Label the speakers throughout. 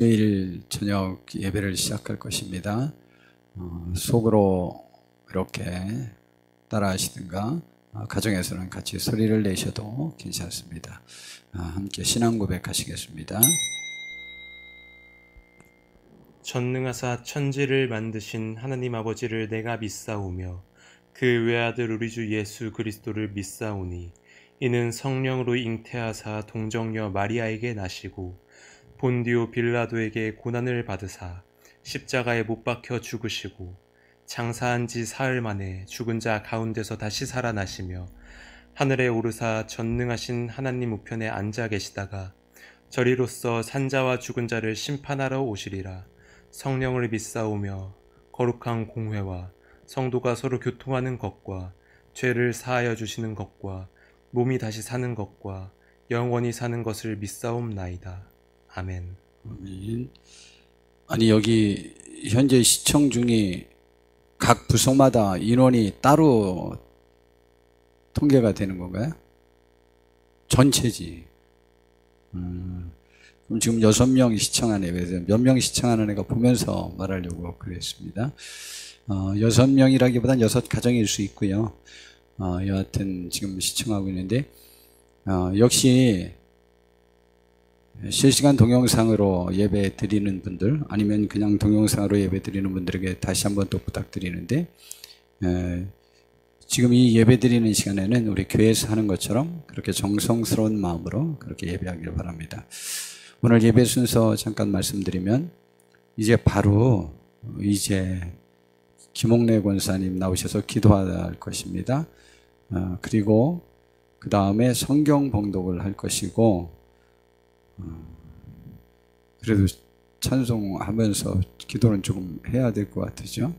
Speaker 1: 내일 저녁 예배를 시작할 것입니다. 속으로 이렇게 따라하시든가 가정에서는 같이 소리를 내셔도 괜찮습니다. 함께 신앙 고백하시겠습니다.
Speaker 2: 전능하사 천지를 만드신 하나님 아버지를 내가 믿사오며 그 외아들 우리 주 예수 그리스도를 믿사오니 이는 성령으로 잉태하사 동정녀 마리아에게 나시고 본디오 빌라도에게 고난을 받으사 십자가에 못 박혀 죽으시고 장사한 지 사흘 만에 죽은 자 가운데서 다시 살아나시며 하늘에 오르사 전능하신 하나님 우편에 앉아 계시다가 저리로서 산자와 죽은 자를 심판하러 오시리라. 성령을 믿사오며 거룩한 공회와 성도가 서로 교통하는 것과 죄를 사하여 주시는 것과 몸이 다시 사는 것과 영원히 사는 것을 믿사옵나이다. 아멘.
Speaker 1: 아니, 여기 현재 시청 중이 각 부서마다 인원이 따로 통계가 되는 건가요? 전체지. 그럼 지금 6명 시청하는 애에서 몇 명 시청하는 애가 보면서 말하려고 그랬습니다. 6명이라기보단 6가정일 수 있고요. 여하튼 지금 시청하고 있는데, 역시 실시간 동영상으로 예배 드리는 분들, 아니면 그냥 동영상으로 예배 드리는 분들에게 다시 한번 또 부탁드리는데, 지금 이 예배 드리는 시간에는 우리 교회에서 하는 것처럼 그렇게 정성스러운 마음으로 그렇게 예배하길 바랍니다. 오늘 예배 순서 잠깐 말씀드리면, 바로 김옥래 권사님 나오셔서 기도할 것입니다. 그리고 그 다음에 성경 봉독을 할 것이고, 그래도 찬송하면서 기도는 조금 해야 될 것 같으죠.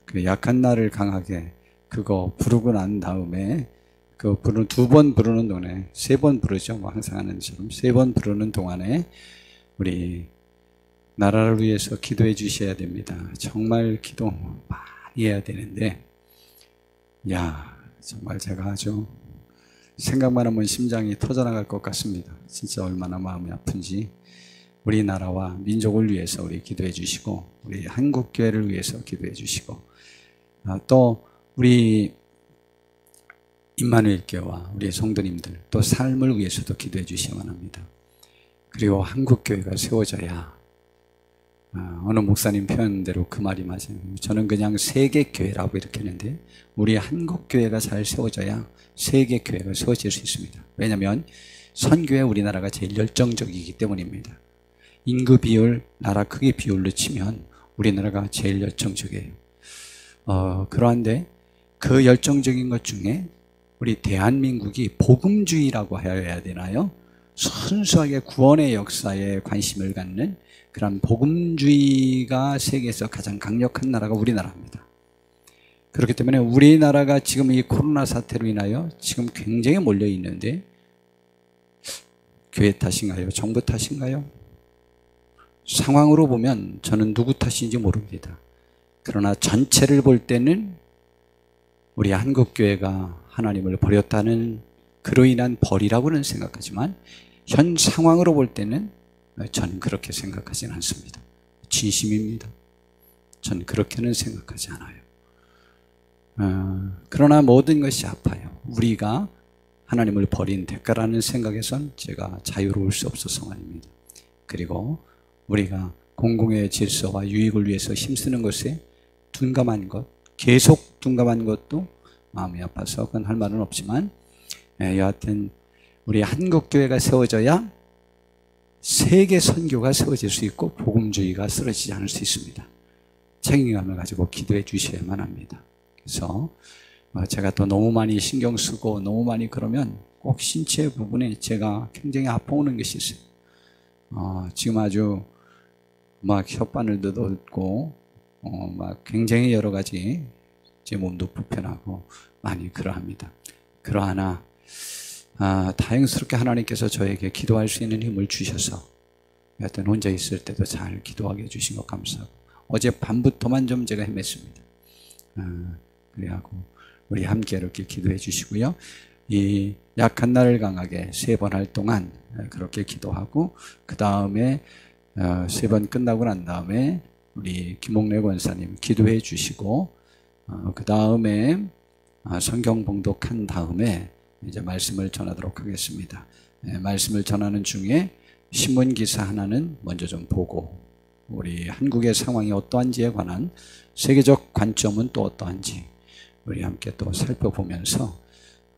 Speaker 1: 그 약한 나를 강하게 그거 부르고 난 다음에 그 부르는 2번 부르는 동안에 3번 부르죠. 뭐 항상 하는 것처럼 3번 부르는 동안에 우리 나라를 위해서 기도해 주셔야 됩니다. 정말 기도 많이 해야 되는데, 정말 제가 아주 생각만 하면 심장이 터져나갈 것 같습니다. 진짜 얼마나 마음이 아픈지. 우리나라와 민족을 위해서 우리 기도해 주시고, 우리 한국교회를 위해서 기도해 주시고, 또 우리 임마누엘 교회와 우리 성도님들 또 삶을 위해서도 기도해 주시기만 합니다. 그리고 한국교회가 세워져야, 어느 목사님 표현대로 그 말이 맞아요. 저는 그냥 세계교회라고 이렇게 했는데, 우리 한국교회가 잘 세워져야 세계교회가 세워질 수 있습니다. 왜냐하면 선교에 우리나라가 제일 열정적이기 때문입니다. 인구 비율, 나라 크기 비율로 치면 우리나라가 제일 열정적이에요. 그러한데 그 열정적인 것 중에 우리 대한민국이 복음주의라고 해야 되나요? 순수하게 구원의 역사에 관심을 갖는 그런 복음주의가 세계에서 가장 강력한 나라가 우리나라입니다. 그렇기 때문에 우리나라가 지금 이 코로나 사태로 인하여 지금 굉장히 몰려 있는데, 교회 탓인가요? 정부 탓인가요? 상황으로 보면 저는 누구 탓인지 모릅니다. 그러나 전체를 볼 때는 우리 한국교회가 하나님을 버렸다는 그로 인한 벌이라고는 생각하지만, 현 상황으로 볼 때는 저는 그렇게 생각하지는 않습니다. 진심입니다. 저는 그렇게는 생각하지 않아요. 그러나 모든 것이 아파요. 우리가 하나님을 버린 대가라는 생각에선 제가 자유로울 수 없어서 말입니다. 그리고 우리가 공공의 질서와 유익을 위해서 힘쓰는 것에 둔감한 것, 계속 둔감한 것도 마음이 아파서 그건 할 말은 없지만, 여하튼 우리 한국교회가 세워져야 세계 선교가 세워질 수 있고 복음주의가 쓰러지지 않을 수 있습니다. 책임감을 가지고 기도해 주셔야만 합니다. 그래서 제가 또 너무 많이 신경 쓰고 너무 많이 그러면 꼭 신체 부분에 제가 굉장히 아파오는 것이 있어요. 지금 아주 막 혓바늘도 돋고 막 굉장히 여러 가지 제 몸도 불편하고 많이 그러합니다. 그러하나 다행스럽게 하나님께서 저에게 기도할 수 있는 힘을 주셔서 여하튼 혼자 있을 때도 잘 기도하게 해주신 것 감사하고, 어제 밤부터만 좀 제가 헤맸습니다. 그래하고 우리 함께 이렇게 기도해 주시고요. 이 약한 나를 강하게 3번 할 동안 그렇게 기도하고, 그 다음에 세 번 끝나고 난 다음에 우리 김옥래 권사님 기도해 주시고 그 다음에 성경 봉독한 다음에 이제 말씀을 전하도록 하겠습니다. 말씀을 전하는 중에 신문 기사 하나는 먼저 좀 보고 우리 한국의 상황이 어떠한지에 관한 세계적 관점은 또 어떠한지 우리 함께 또 살펴보면서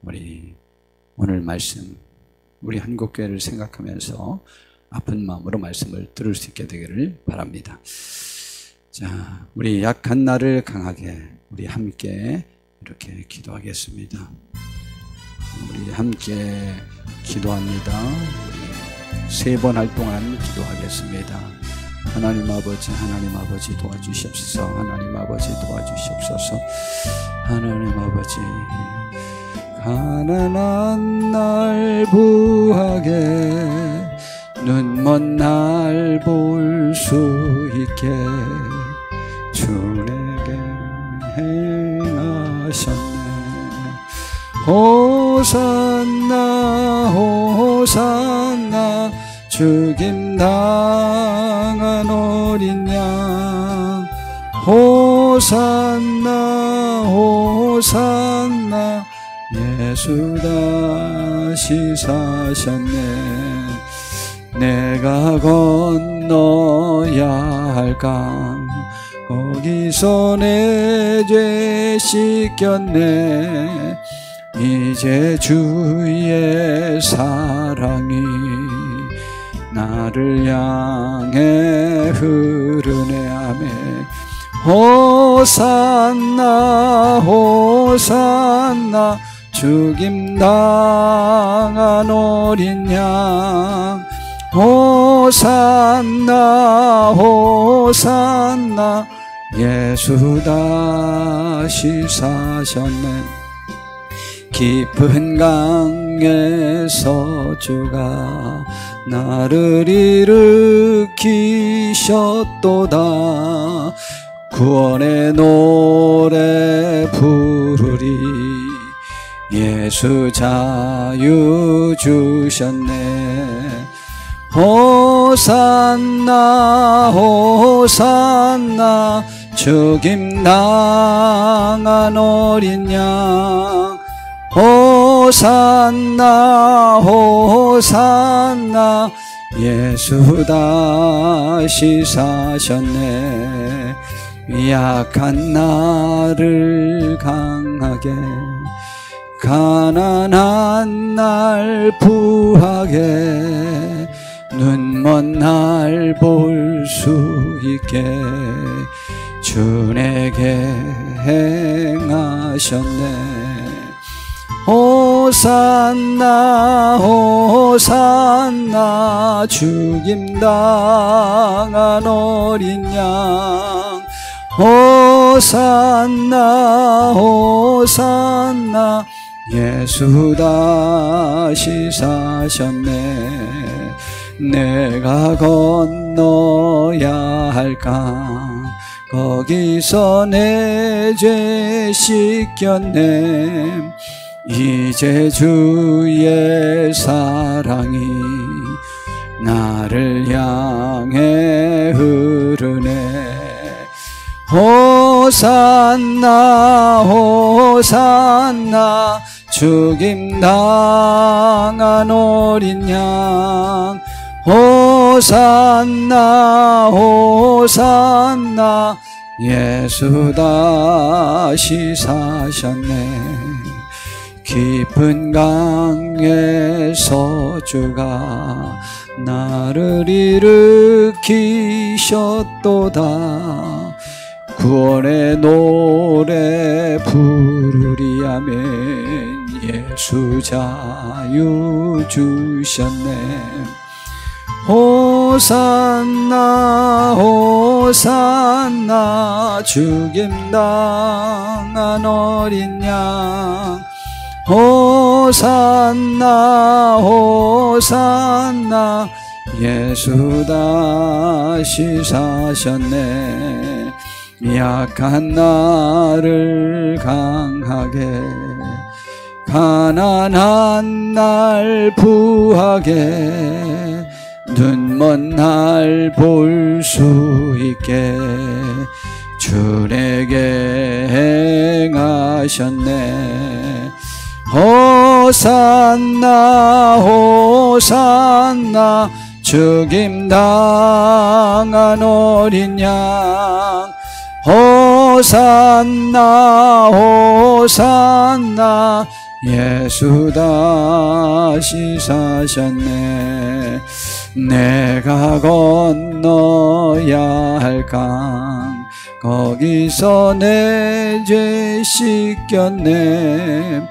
Speaker 1: 우리 오늘 말씀 우리 한국교회를 생각하면서 아픈 마음으로 말씀을 들을 수 있게 되기를 바랍니다. 자, 우리 약한 나를 강하게 우리 함께 이렇게 기도하겠습니다. 우리 함께 기도합니다. 우리 3번 할 동안 기도하겠습니다. 하나님 아버지 도와주시옵소서. 하나님 아버지 도와주시옵소서. 하나님 아버지 가난한 날 부하게 눈먼 날 볼 수 있게 주 내게 행하셨네. 호산나 호산나 죽임 당한 어린 양 호산나 호산나 예수 다시 사셨네. 내가 건너야 할 강 거기서 내 죄 씻겼네. 이제 주의 사랑이 나를 향해 흐르네. 아멘. 호산나 호산나 죽임 당한 어린 양 호산나 호산나 예수 다시 사셨네. 깊은 강에서 주가 나를 일으키셨도다. 구원의 노래 부르리. 예수 자유 주셨네. 호산나 호산나 죽임 당한 어린 양 호산나 호산나 예수 다시 사셨네. 약한 나를 강하게 가난한 날 부하게 눈먼 날 볼 수 있게 주 내게 행하셨네. 호산나 호산나 죽임 당한 어린 양 호산나 호산나 예수 다시 사셨네. 내가 건너야 할 강 거기서 내 죄 씻겼네. 이제 주의 사랑이 나를 향해 흐르네. 호산나 호산나 죽임 당한 어린 양 호산나 호산나 예수 다시 사셨네. 깊은 강에서 주가 나를 일으키셨도다. 구원의 노래 부르리. 아멘. 예수 자유 주셨네. 호산나 호산나 죽임 당한 어린 양 호산나 호산나 예수 다시 사셨네. 약한 나를 강하게 가난한 날 부하게 눈먼 날 볼 수 있게 주 내게 행하셨네. 호산나 호산나 죽임당한 어린 양. 호산나 호산나 예수 다시 사셨네. 내가 건너야 할 강 거기서 내 죄 씻겼네.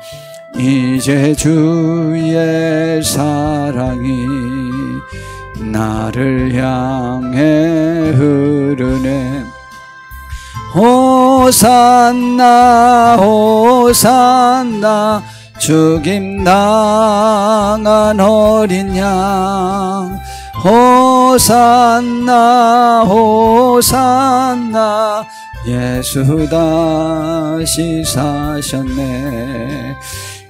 Speaker 1: 이제 주의 사랑이 나를 향해 흐르네. 호산나 호산나 죽임당한 어린 양. 호산나 호산나 예수 다시 사셨네.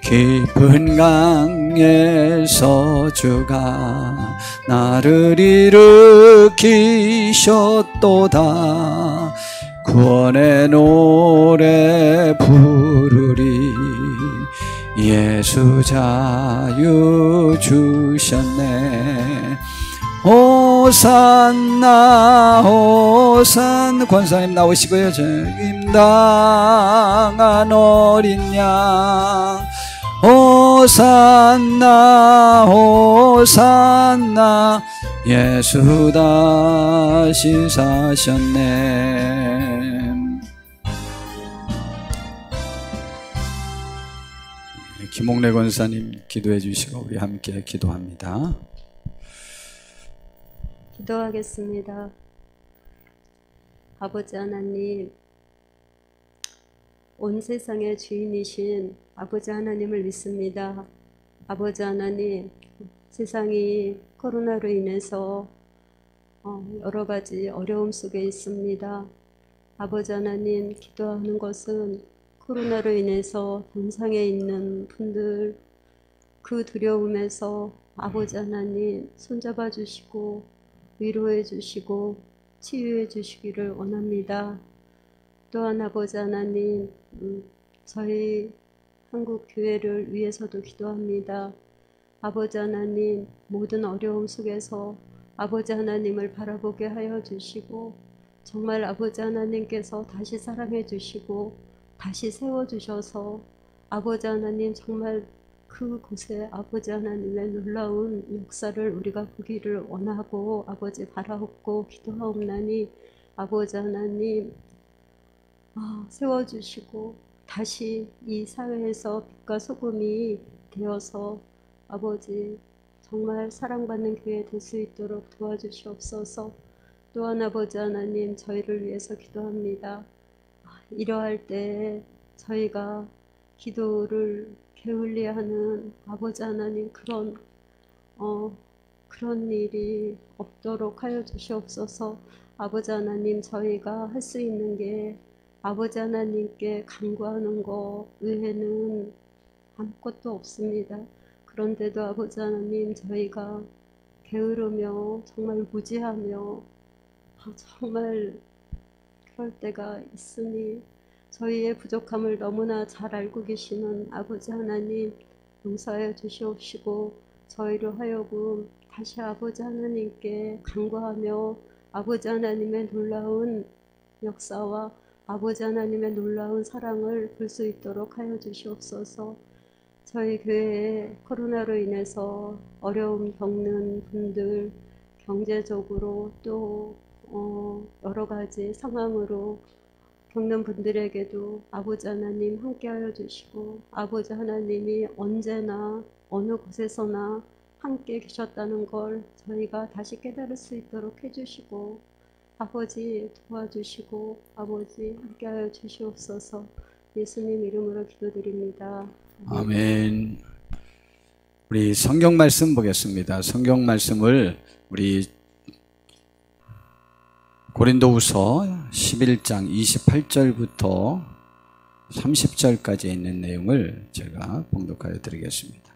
Speaker 1: 깊은 강에서 주가 나를 일으키셨도다. 구원의 노래 부르리. 예수 자유 주셨네. 호산나 호산나 권사님 나오시고요. 죽임당한 어린 양. 호산나 호산나 예수 다시 사셨네. 김옥래 권사님 기도해 주시고 우리 함께 기도합니다.
Speaker 3: 기도하겠습니다. 아버지 하나님, 온 세상의 주인이신 아버지 하나님을 믿습니다. 아버지 하나님, 세상이 코로나로 인해서 여러 가지 어려움 속에 있습니다. 아버지 하나님, 기도하는 것은 코로나로 인해서 동상에 있는 분들 그 두려움에서 아버지 하나님 손잡아 주시고 위로해 주시고 치유해 주시기를 원합니다. 또한 아버지 하나님, 저희 한국 교회를 위해서도 기도합니다. 아버지 하나님, 모든 어려움 속에서 아버지 하나님을 바라보게 하여 주시고 정말 아버지 하나님께서 다시 사랑해 주시고 다시 세워주셔서 아버지 하나님 정말 그곳에 아버지 하나님의 놀라운 역사를 우리가 보기를 원하고 아버지 바라옵고 기도하옵나니 아버지 하나님 세워주시고 다시 이 사회에서 빛과 소금이 되어서 아버지 정말 사랑받는 교회 될 수 있도록 도와주시옵소서. 또한 아버지 하나님 저희를 위해서 기도합니다. 이러할 때 저희가 기도를 게을리하는 아버지 하나님 그런 일이 없도록 하여 주시옵소서. 아버지 하나님 저희가 할 수 있는 게 아버지 하나님께 간구하는 것 외에는 아무것도 없습니다. 그런데도 아버지 하나님 저희가 게으르며 정말 무지하며 정말 그럴 때가 있으니 저희의 부족함을 너무나 잘 알고 계시는 아버지 하나님 용서하여 주시옵시고 저희로 하여금 다시 아버지 하나님께 간구하며 아버지 하나님의 놀라운 역사와 아버지 하나님의 놀라운 사랑을 볼 수 있도록 하여 주시옵소서. 저희 교회에 코로나로 인해서 어려움 겪는 분들 경제적으로 또 여러 가지 상황으로 겪는 분들에게도 아버지 하나님 함께하여 주시고 아버지 하나님이 언제나 어느 곳에서나 함께 계셨다는 걸 저희가 다시 깨달을 수 있도록 해주시고 아버지 도와주시고 아버지 함께하여 주시옵소서. 예수님 이름으로 기도드립니다.
Speaker 1: 아멘. 우리 성경 말씀 보겠습니다. 성경 말씀을 우리 고린도후서 11장 28절부터 30절까지 있는 내용을 제가 봉독하여 드리겠습니다.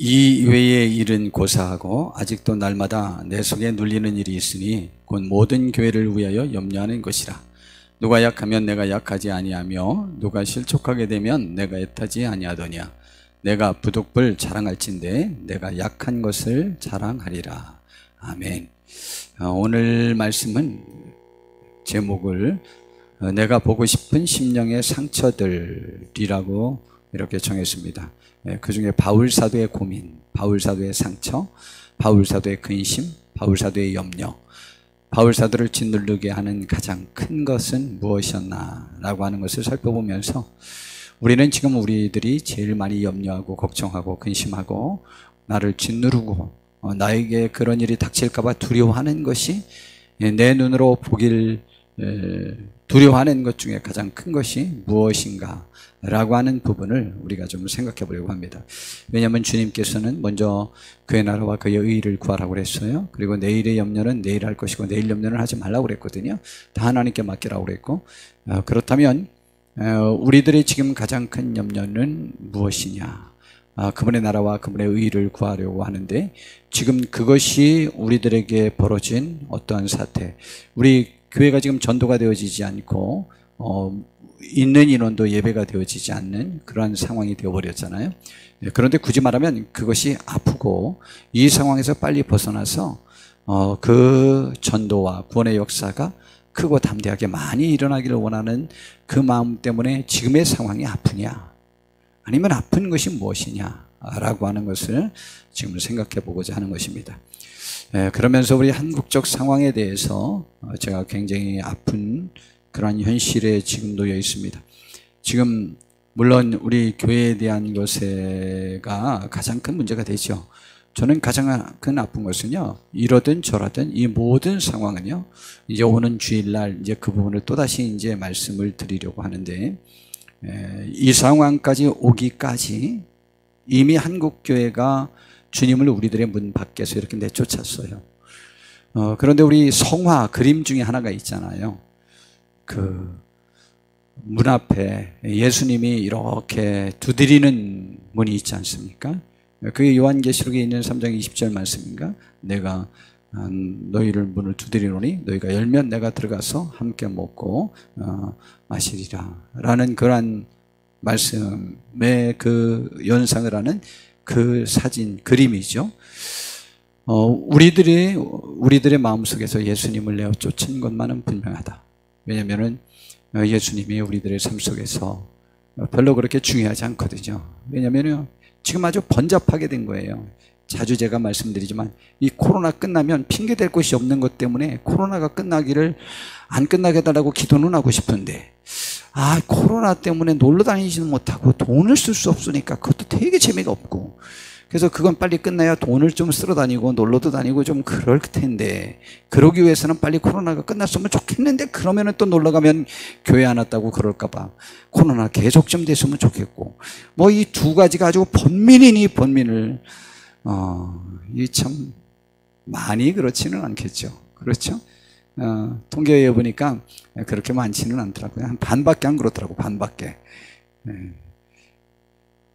Speaker 1: 이외의 일은 고사하고 아직도 날마다 내 속에 눌리는 일이 있으니 곧 모든 교회를 위하여 염려하는 것이라. 누가 약하면 내가 약하지 아니하며 누가 실족하게 되면 내가 애타지 아니하더냐. 내가 부득불 자랑할진대 내가 약한 것을 자랑하리라. 아멘. 오늘 말씀은 제목을 내가 보고 싶은 심령의 상처들이라고 이렇게 정했습니다. 그 중에 바울사도의 고민, 바울사도의 상처, 바울사도의 근심, 바울사도의 염려, 바울사도를 짓누르게 하는 가장 큰 것은 무엇이었나 라고 하는 것을 살펴보면서 우리는 지금 우리들이 제일 많이 염려하고 걱정하고 근심하고 나를 짓누르고 나에게 그런 일이 닥칠까 봐 두려워하는 것이 내 눈으로 보길 두려워하는 것 중에 가장 큰 것이 무엇인가 라고 하는 부분을 우리가 좀 생각해 보려고 합니다. 왜냐하면 주님께서는 먼저 그의 나라와 그의 의의를 구하라고 그랬어요. 그리고 내일의 염려는 내일 할 것이고 내일 염려는 하지 말라고 그랬거든요. 다 하나님께 맡기라고 그랬고, 그렇다면 우리들의 지금 가장 큰 염려는 무엇이냐? 그분의 나라와 그분의 의의를 구하려고 하는데 지금 그것이 우리들에게 벌어진 어떠한 사태, 우리 교회가 지금 전도가 되어지지 않고 있는 인원도 예배가 되어지지 않는 그러한 상황이 되어버렸잖아요. 그런데 굳이 말하면 그것이 아프고 이 상황에서 빨리 벗어나서 그 전도와 구원의 역사가 크고 담대하게 많이 일어나기를 원하는 그 마음 때문에 지금의 상황이 아프냐, 아니면 아픈 것이 무엇이냐 라고 하는 것을 지금 생각해 보고자 하는 것입니다. 그러면서 우리 한국적 상황에 대해서 제가 굉장히 아픈 그런 현실에 지금 놓여 있습니다. 지금 물론 우리 교회에 대한 것에가 가장 큰 문제가 되죠. 저는 가장 큰 아픈 것은요, 이러든 저러든 이 모든 상황은요, 이제 오는 주일날 이제 그 부분을 또다시 이제 말씀을 드리려고 하는데, 이 상황까지 오기까지 이미 한국교회가 주님을 우리들의 문 밖에서 이렇게 내쫓았어요. 그런데 우리 성화 그림 중에 하나가 있잖아요. 그 문 앞에 예수님이 이렇게 두드리는 문이 있지 않습니까? 그게 요한계시록에 있는 3장 20절 말씀인가? 내가 너희를 문을 두드리노니 너희가 열면 내가 들어가서 함께 먹고 마시리라 라는 그러한 말씀의 그 연상을 하는 그 사진, 그림이죠. 우리들의 마음속에서 예수님을 내어 쫓은 것만은 분명하다. 왜냐하면 예수님이 우리들의 삶 속에서 별로 그렇게 중요하지 않거든요. 왜냐하면 지금 아주 번잡하게 된 거예요. 자주 제가 말씀드리지만 이 코로나 끝나면 핑계댈 곳이 없는 것 때문에 코로나가 끝나기를 안 끝나게 해달라고 기도는 하고 싶은데, 코로나 때문에 놀러 다니지는 못하고 돈을 쓸 수 없으니까 그것도 되게 재미가 없고, 그래서 그건 빨리 끝나야 돈을 좀 쓸어 다니고 놀러도 다니고 좀 그럴 텐데, 그러기 위해서는 빨리 코로나가 끝났으면 좋겠는데, 그러면은 또 놀러 가면 교회 안 왔다고 그럴까봐 코로나 계속 좀 됐으면 좋겠고, 뭐 이 두 가지가 아주 번민이니 번민을 이 참 많이 그렇지는 않겠죠. 그렇죠? 통계에 보니까 그렇게 많지는 않더라고요. 한 반밖에 안 그렇더라고, 반밖에.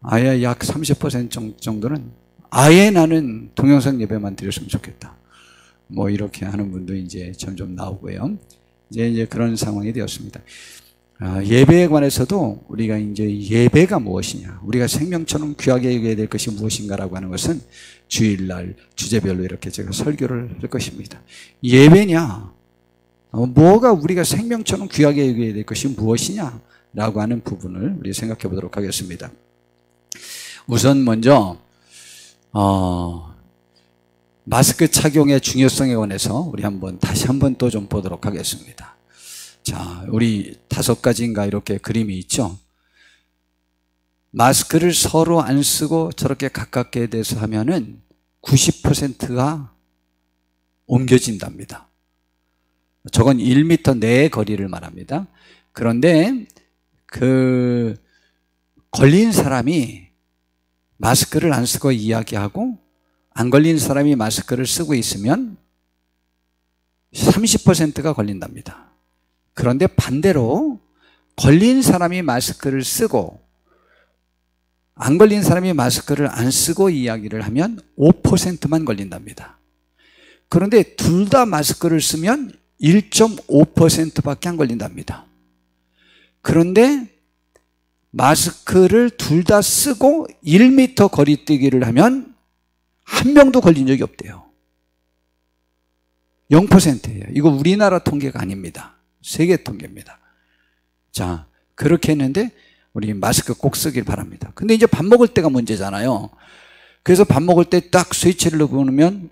Speaker 1: 아예 약 30% 정도는 아예 나는 동영상 예배만 드렸으면 좋겠다. 뭐 이렇게 하는 분도 이제 점점 나오고요. 이제 그런 상황이 되었습니다. 예배에 관해서도 우리가 이제 예배가 무엇이냐, 우리가 생명처럼 귀하게 여겨야 될 것이 무엇인가라고 하는 것은 주일날 주제별로 이렇게 제가 설교를 할 것입니다. 예배냐, 뭐가 우리가 생명처럼 귀하게 여겨야 될 것이 무엇이냐라고 하는 부분을 우리 생각해 보도록 하겠습니다. 우선 먼저 마스크 착용의 중요성에 관해서 우리 다시 한번 또 좀 보도록 하겠습니다. 자, 우리 5가지인가 이렇게 그림이 있죠. 마스크를 서로 안 쓰고 저렇게 가깝게 대서 하면은 90%가 옮겨진답니다. 저건 1m 내의 거리를 말합니다. 그런데 그 걸린 사람이 마스크를 안 쓰고 이야기하고 안 걸린 사람이 마스크를 쓰고 있으면 30%가 걸린답니다. 그런데 반대로 걸린 사람이 마스크를 쓰고 안 걸린 사람이 마스크를 안 쓰고 이야기를 하면 5%만 걸린답니다. 그런데 둘 다 마스크를 쓰면 1.5%밖에 안 걸린답니다. 그런데 마스크를 둘 다 쓰고 1m 거리뛰기를 하면 한 명도 걸린 적이 없대요. 0%예요. 이거 우리나라 통계가 아닙니다. 세계 통계입니다. 자, 그렇게 했는데 우리 마스크 꼭 쓰길 바랍니다. 근데 이제 밥 먹을 때가 문제잖아요. 그래서 밥 먹을 때 딱 스위치를 누르면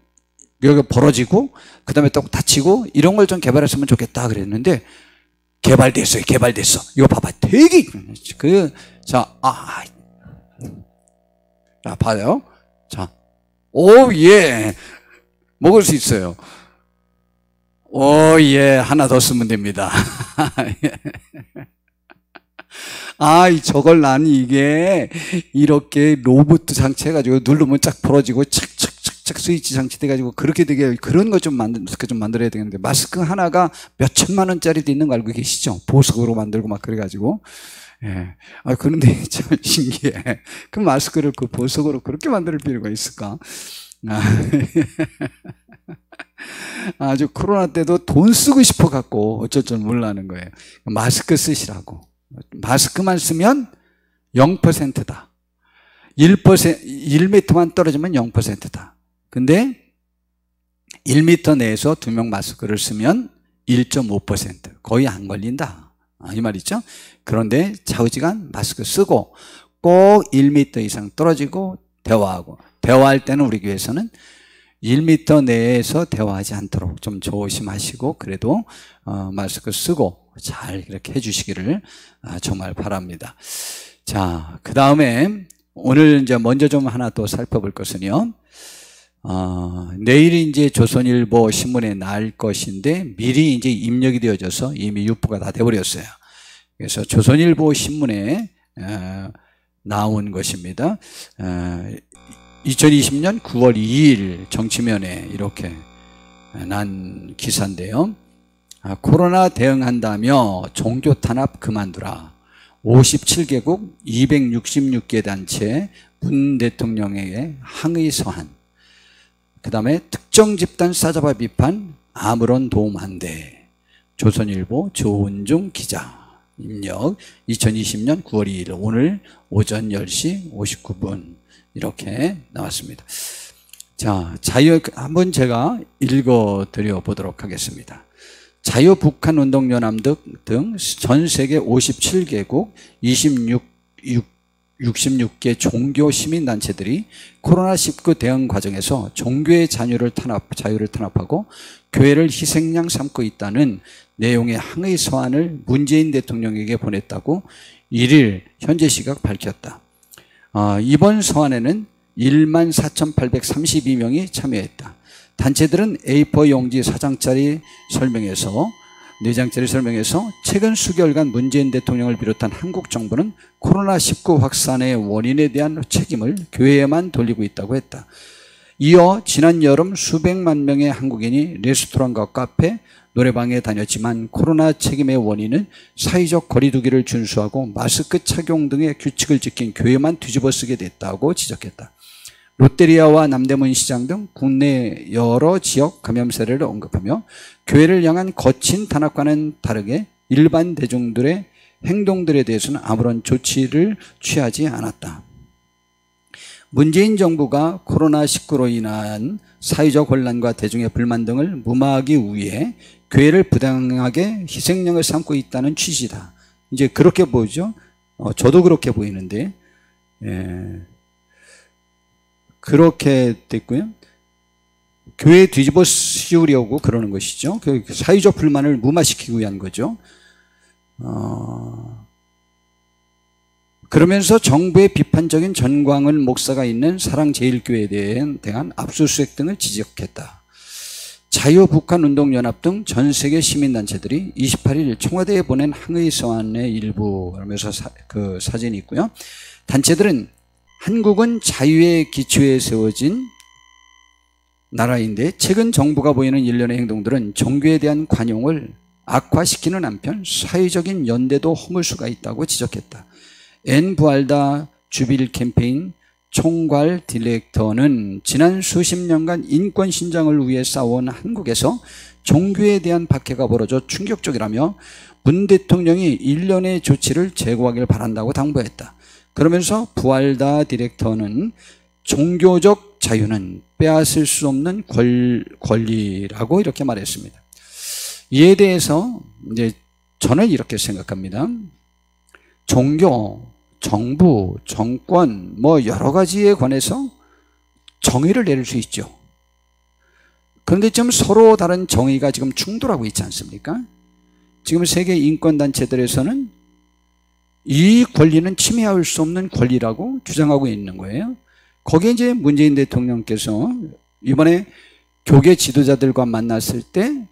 Speaker 1: 여기가 벌어지고 그 다음에 또 닫히고 이런 걸 좀 개발했으면 좋겠다 그랬는데 개발됐어요. 개발됐어. 이거 봐봐. 되게 자, 봐요. 자, 오, 예. 먹을 수 있어요. 오, 예. 하나 더 쓰면 됩니다. 저걸 난 이게 이렇게 로봇 장치 해가지고 누르면 쫙 벌어지고 착착착착 스위치 장치 돼가지고 그렇게 되게 그런 거 좀 만들어야 되겠는데 마스크 하나가 몇 천만 원짜리도 있는 거 알고 계시죠? 보석으로 만들고 막 그래가지고. 예. 그런데 참 신기해. 그 마스크를 그 보석으로 그렇게 만들 필요가 있을까? 아주 코로나 때도 돈 쓰고 싶어 갖고 어쩔 줄 몰라는 거예요. 마스크 쓰시라고. 마스크만 쓰면 0%다. 1m만 떨어지면 0%다. 근데 1m 내에서 2명 마스크를 쓰면 1.5%. 거의 안 걸린다. 이 말이죠. 그런데 좌우지간 마스크 쓰고 꼭 1m 이상 떨어지고 대화하고. 대화할 때는 우리 교회에서는 1m 내에서 대화하지 않도록 좀 조심하시고 그래도 마스크 쓰고 잘 이렇게 해주시기를 정말 바랍니다. 자, 그 다음에 오늘 이제 먼저 좀 하나 또 살펴볼 것은요. 내일이 이제 조선일보 신문에 날 것인데 미리 이제 입력이 되어져서 이미 유포가 다 돼버렸어요. 그래서 조선일보 신문에 나온 것입니다. 2020년 9월 2일 정치면에 이렇게 난 기사인데요. 코로나 대응한다며 종교 탄압 그만두라. 57개국 266개 단체 문 대통령에게 항의 서한. 그 다음에 특정 집단 싸잡아 비판 아무런 도움 안 돼. 조선일보 조은중 기자 입력 2020년 9월 2일 오늘 오전 10시 59분 이렇게 나왔습니다. 자, 한번 제가 읽어드려 보도록 하겠습니다. 자유북한운동연합 등 전 세계 57개국 66개 종교 시민단체들이 코로나19 대응 과정에서 종교의 자유를 탄압하고 교회를 희생양 삼고 있다는 내용의 항의 서한을 문재인 대통령에게 보냈다고 1일 현재 시각 밝혔다. 이번 서한에는 14,832명이 참여했다. 단체들은 A4 용지 4장짜리 설명에서 4장짜리 설명에서 최근 수개월간 문재인 대통령을 비롯한 한국 정부는 코로나19 확산의 원인에 대한 책임을 교회에만 돌리고 있다고 했다. 이어 지난 여름 수백만 명의 한국인이 레스토랑과 카페, 노래방에 다녔지만 코로나 책임의 원인은 사회적 거리두기를 준수하고 마스크 착용 등의 규칙을 지킨 교회만 뒤집어쓰게 됐다고 지적했다. 롯데리아와 남대문 시장 등 국내 여러 지역 감염 사례를 언급하며 교회를 향한 거친 탄압과는 다르게 일반 대중들의 행동들에 대해서는 아무런 조치를 취하지 않았다. 문재인 정부가 코로나19로 인한 사회적 혼란과 대중의 불만 등을 무마하기 위해 교회를 부당하게 희생양을 삼고 있다는 취지다. 이제 그렇게 보이죠? 저도 그렇게 보이는데, 그렇게 됐고요. 교회 뒤집어 씌우려고 그러는 것이죠. 그 사회적 불만을 무마시키기 위한 거죠. 그러면서 정부의 비판적인 전광훈 목사가 있는 사랑제일교회에 대한 압수수색 등을 지적했다. 자유북한운동연합 등 전 세계 시민단체들이 28일 청와대에 보낸 항의 서한의 일부 그러면서 그 사진이 있고요. 단체들은 한국은 자유의 기초에 세워진 나라인데 최근 정부가 보이는 일련의 행동들은 종교에 대한 관용을 악화시키는 한편 사회적인 연대도 허물 수가 있다고 지적했다. 엔 부알다 주빌 캠페인 총괄 디렉터는 지난 수십 년간 인권 신장을 위해 싸워온 한국에서 종교에 대한 박해가 벌어져 충격적이라며 문 대통령이 일련의 조치를 제고하길 바란다고 당부했다. 그러면서 부활다 디렉터는 종교적 자유는 빼앗을 수 없는 권리라고 이렇게 말했습니다. 이에 대해서 이제 저는 이렇게 생각합니다. 종교, 정부, 정권 뭐 여러 가지에 관해서 정의를 내릴 수 있죠. 그런데 지금 서로 다른 정의가 지금 충돌하고 있지 않습니까? 지금 세계 인권단체들에서는 이 권리는 침해할 수 없는 권리라고 주장하고 있는 거예요. 거기에 이제 문재인 대통령께서 이번에 교계 지도자들과 만났을 때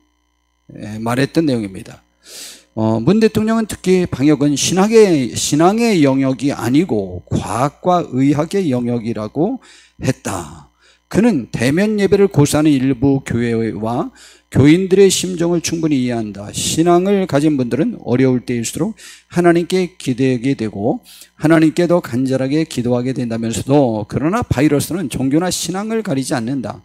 Speaker 1: 말했던 내용입니다. 문 대통령은 특히 방역은 신앙의 영역이 아니고 과학과 의학의 영역이라고 했다. 그는 대면 예배를 고수하는 일부 교회와 교인들의 심정을 충분히 이해한다. 신앙을 가진 분들은 어려울 때일수록 하나님께 기대게 되고 하나님께 더 간절하게 기도하게 된다면서도 그러나 바이러스는 종교나 신앙을 가리지 않는다.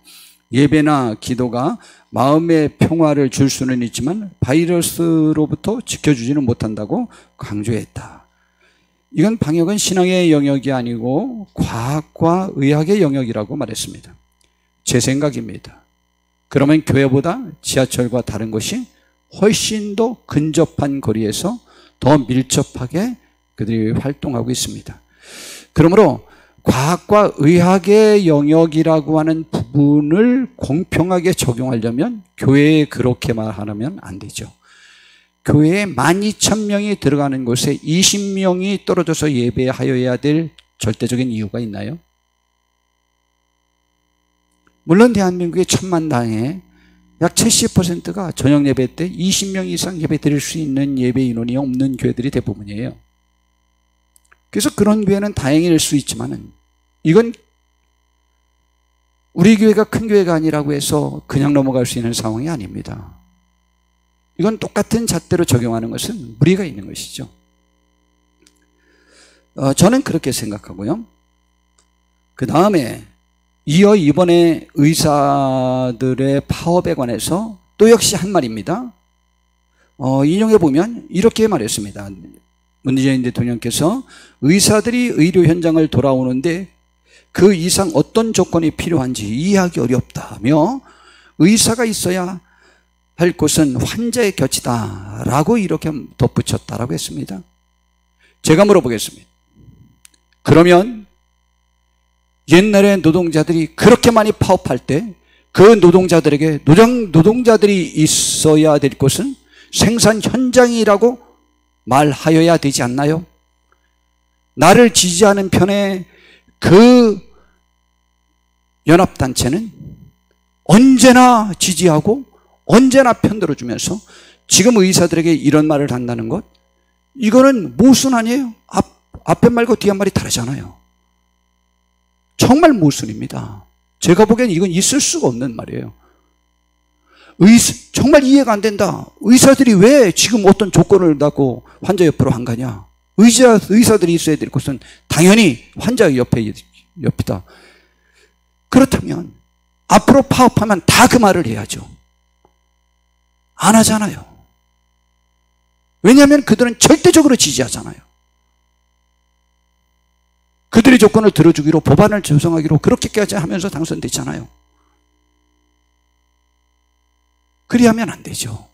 Speaker 1: 예배나 기도가 마음의 평화를 줄 수는 있지만 바이러스로부터 지켜주지는 못한다고 강조했다. 이건 방역은 신앙의 영역이 아니고 과학과 의학의 영역이라고 말했습니다. 제 생각입니다. 그러면 교회보다 지하철과 다른 것이 훨씬 더 근접한 거리에서 더 밀접하게 그들이 활동하고 있습니다. 그러므로 과학과 의학의 영역이라고 하는 부분을 공평하게 적용하려면 교회에 그렇게 말하면 안 되죠. 교회에 12,000명이 들어가는 곳에 20명이 떨어져서 예배하여야 될 절대적인 이유가 있나요? 물론 대한민국의 1000만 당에 약 70%가 저녁 예배 때 20명 이상 예배 드릴 수 있는 예배 인원이 없는 교회들이 대부분이에요. 그래서 그런 교회는 다행일 수 있지만은 이건 우리 교회가 큰 교회가 아니라고 해서 그냥 넘어갈 수 있는 상황이 아닙니다. 이건 똑같은 잣대로 적용하는 것은 무리가 있는 것이죠. 저는 그렇게 생각하고요. 그 다음에 이어 이번에 의사들의 파업에 관해서 또 역시 한 말입니다. 인용해 보면 이렇게 말했습니다. 문재인 대통령께서 의사들이 의료 현장을 돌아오는데 그 이상 어떤 조건이 필요한지 이해하기 어렵다며 의사가 있어야 할 곳은 환자의 곁이다 라고 이렇게 덧붙였다라고 했습니다. 제가 물어보겠습니다. 그러면 옛날에 노동자들이 그렇게 많이 파업할 때 그 노동자들에게 노동자들이 있어야 될 곳은 생산 현장이라고 말하여야 되지 않나요? 나를 지지하는 편에 그 연합단체는 언제나 지지하고 언제나 편들어주면서 지금 의사들에게 이런 말을 한다는 것, 이거는 모순 아니에요? 앞에 말고 뒤에 말이 다르잖아요. 정말 모순입니다. 제가 보기엔 이건 있을 수가 없는 말이에요. 정말 이해가 안 된다. 의사들이 왜 지금 어떤 조건을 갖고 환자 옆으로 안 가냐? 의사들이 있어야 될 곳은 당연히 환자 옆이다. 그렇다면 앞으로 파업하면 다 그 말을 해야죠. 안 하잖아요. 왜냐하면 그들은 절대적으로 지지하잖아요. 그들의 조건을 들어주기로 법안을 조성하기로 그렇게까지 하면서 당선됐잖아요. 그리하면 안 되죠.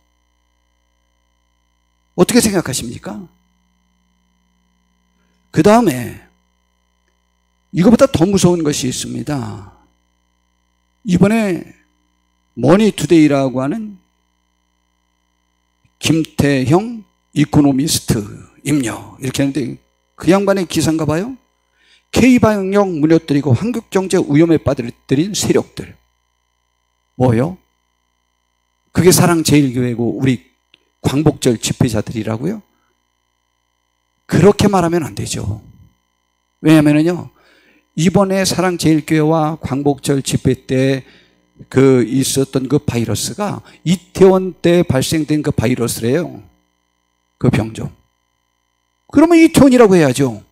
Speaker 1: 어떻게 생각하십니까? 그 다음에 이거보다 더 무서운 것이 있습니다. 이번에 머니투데이라고 하는 김태형 이코노미스트 임녀 이렇게 하는데 그 양반의 기사인가 봐요. K방역 무너뜨리고 한국 경제 위험에 빠뜨린 세력들. 뭐요? 그게 사랑제일교회고 우리 광복절 집회자들이라고요? 그렇게 말하면 안 되죠. 왜냐면은요, 이번에 사랑제일교회와 광복절 집회 때 있었던 그 바이러스가 이태원 때 발생된 그 바이러스래요. 그 병종. 그러면 이태원이라고 해야죠.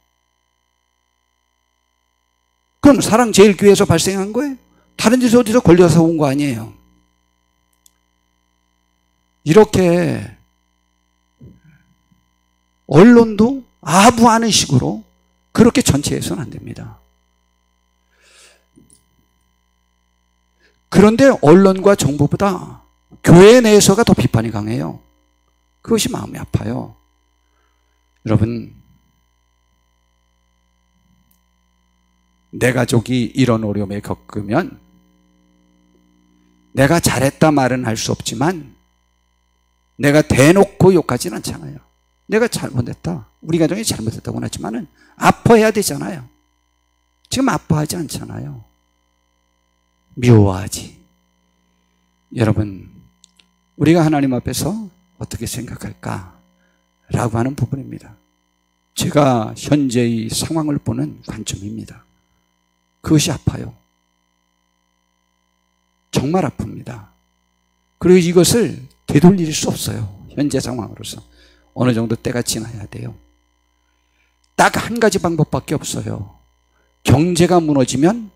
Speaker 1: 그럼 사랑제일교회에서 발생한 거예요? 다른 데서 어디서 걸려서 온 거 아니에요? 이렇게 언론도 아부하는 식으로 그렇게 전체해서는 안 됩니다. 그런데 언론과 정부보다 교회 내에서가 더 비판이 강해요. 그것이 마음이 아파요. 여러분, 내 가족이 이런 어려움에 겪으면 내가 잘했다 말은 할 수 없지만 내가 대놓고 욕하진 않잖아요. 내가 잘못했다, 우리 가정이 잘못했다고는 하지만은 아파해야 되잖아요. 지금 아파하지 않잖아요. 미워하지. 여러분, 우리가 하나님 앞에서 어떻게 생각할까? 라고 하는 부분입니다. 제가 현재의 상황을 보는 관점입니다. 그것이 아파요. 정말 아픕니다. 그리고 이것을 되돌릴 수 없어요. 현재 상황으로서 어느 정도 때가 지나야 돼요. 딱 한 가지 방법밖에 없어요. 경제가 무너지면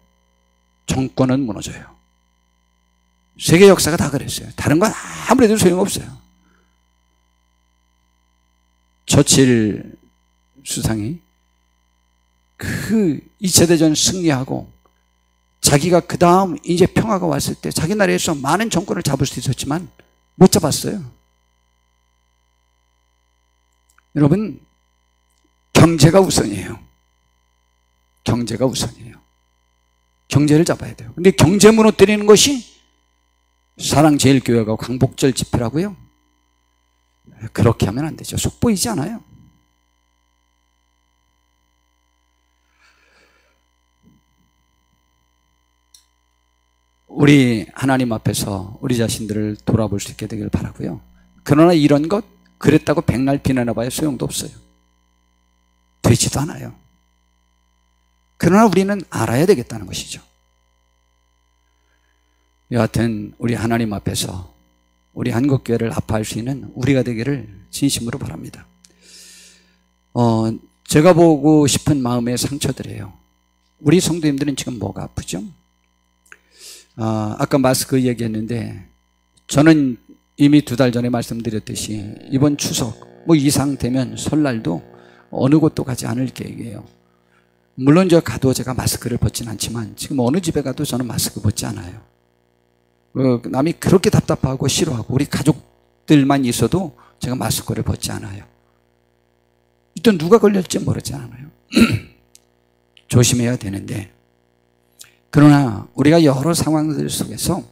Speaker 1: 정권은 무너져요. 세계 역사가 다 그랬어요. 다른 건 아무래도 소용없어요. 처칠 수상이 그 2차 대전 승리하고 자기가 그 다음 이제 평화가 왔을 때 자기 나라에서 많은 정권을 잡을 수 있었지만 못 잡았어요. 여러분, 경제가 우선이에요. 경제가 우선이에요. 경제를 잡아야 돼요. 근데 경제 무너뜨리는 것이 사랑제일교회가 광복절 집회라고요? 그렇게 하면 안 되죠. 속 보이지 않아요. 우리 하나님 앞에서 우리 자신들을 돌아볼 수 있게 되길 바라고요. 그러나 이런 것 그랬다고 백날 비난해봐야 소용도 없어요. 되지도 않아요. 그러나 우리는 알아야 되겠다는 것이죠. 여하튼 우리 하나님 앞에서 우리 한국교회를 아파할 수 있는 우리가 되기를 진심으로 바랍니다. 제가 보고 싶은 마음의 상처들이에요. 우리 성도님들은 지금 뭐가 아프죠? 아까 마스크 얘기했는데 저는 이미 2달 전에 말씀드렸듯이 이번 추석 뭐 이상 되면 설날도 어느 곳도 가지 않을 계획이에요. 물론 저 가도 제가 마스크를 벗진 않지만 지금 어느 집에 가도 저는 마스크 벗지 않아요. 남이 그렇게 답답하고 싫어하고 우리 가족들만 있어도 제가 마스크를 벗지 않아요. 일단 누가 걸릴지 모르지 않아요. 조심해야 되는데, 그러나 우리가 여러 상황들 속에서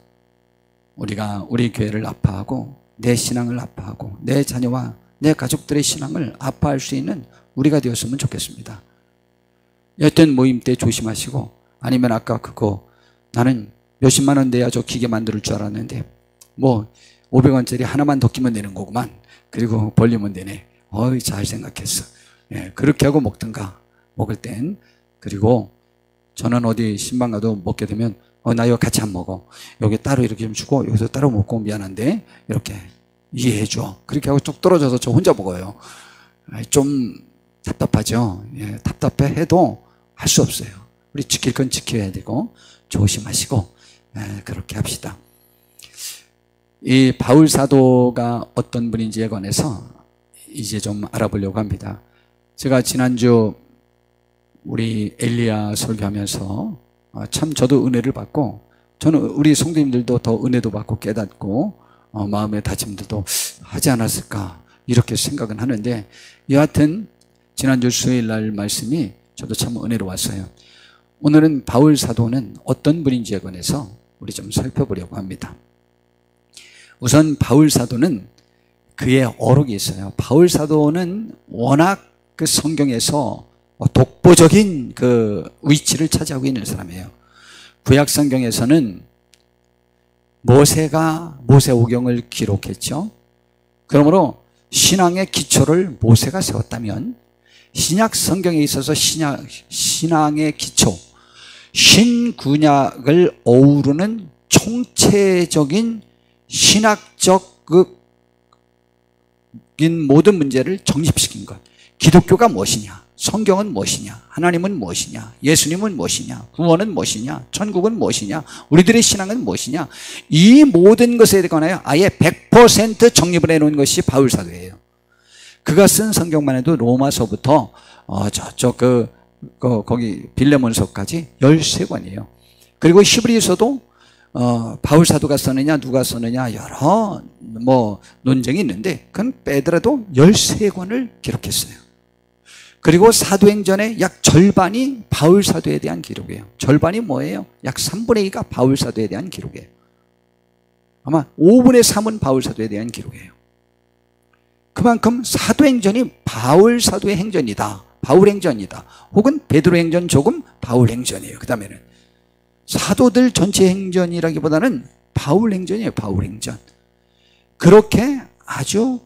Speaker 1: 우리가 우리 교회를 아파하고 내 신앙을 아파하고 내 자녀와 내 가족들의 신앙을 아파할 수 있는 우리가 되었으면 좋겠습니다. 여튼 모임 때 조심하시고, 아니면 아까 그거 나는 몇십만 원 내야 저 기계 만들 줄 알았는데 뭐 500원짜리 하나만 더 끼면 되는 거구만. 그리고 벌리면 되네. 어이, 잘 생각했어. 예, 그렇게 하고 먹든가, 먹을 땐. 그리고 저는 어디 신방 가도 먹게 되면 나 이거 같이 안 먹어. 여기 따로 이렇게 좀 주고 여기서 따로 먹고 미안한데 이렇게 이해해 줘. 그렇게 하고 쭉 떨어져서 저 혼자 먹어요. 좀 답답하죠. 예, 답답해 해도 할 수 없어요. 우리 지킬 건 지켜야 되고 조심하시고 그렇게 합시다. 이 바울 사도가 어떤 분인지에 관해서 이제 좀 알아보려고 합니다. 제가 지난주 우리 엘리야 설교하면서 참 저도 은혜를 받고, 저는 우리 성도님들도 더 은혜도 받고 깨닫고 마음의 다짐들도 하지 않았을까 이렇게 생각은 하는데, 여하튼 지난주 수요일 날 말씀이 저도 참 은혜로웠어요. 오늘은 바울 사도는 어떤 분인지에 관해서 우리 좀 살펴보려고 합니다. 우선 바울 사도는 그의 어록이 있어요. 바울 사도는 워낙 그 성경에서 독보적인 그 위치를 차지하고 있는 사람이에요. 구약 성경에서는 모세가 모세오경을 기록했죠. 그러므로 신앙의 기초를 모세가 세웠다면, 신약 성경에 있어서 신앙의 기초, 신구약을 어우르는 총체적인 신학적인 모든 문제를 정립시킨 것, 기독교가 무엇이냐? 성경은 무엇이냐? 하나님은 무엇이냐? 예수님은 무엇이냐? 구원은 무엇이냐? 천국은 무엇이냐? 우리들의 신앙은 무엇이냐? 이 모든 것에 관하여 아예 100% 정립을 해놓은 것이 바울사도예요. 그가 쓴 성경만 해도 로마서부터 저쪽 거기 빌레몬서까지 13권이에요. 그리고 히브리서도 바울사도가 썼느냐 누가 썼느냐 여러 논쟁이 있는데 그건 빼더라도 13권을 기록했어요. 그리고 사도행전의 약 절반이 바울사도에 대한 기록이에요. 절반이 뭐예요? 약 3분의 2가 바울사도에 대한 기록이에요. 아마 5분의 3은 바울사도에 대한 기록이에요. 그만큼 사도행전이 바울사도의 행전이다. 바울행전이다. 혹은 베드로행전 조금 바울행전이에요. 그 다음에는 사도들 전체 행전이라기보다는 바울행전이에요. 바울행전. 그렇게 아주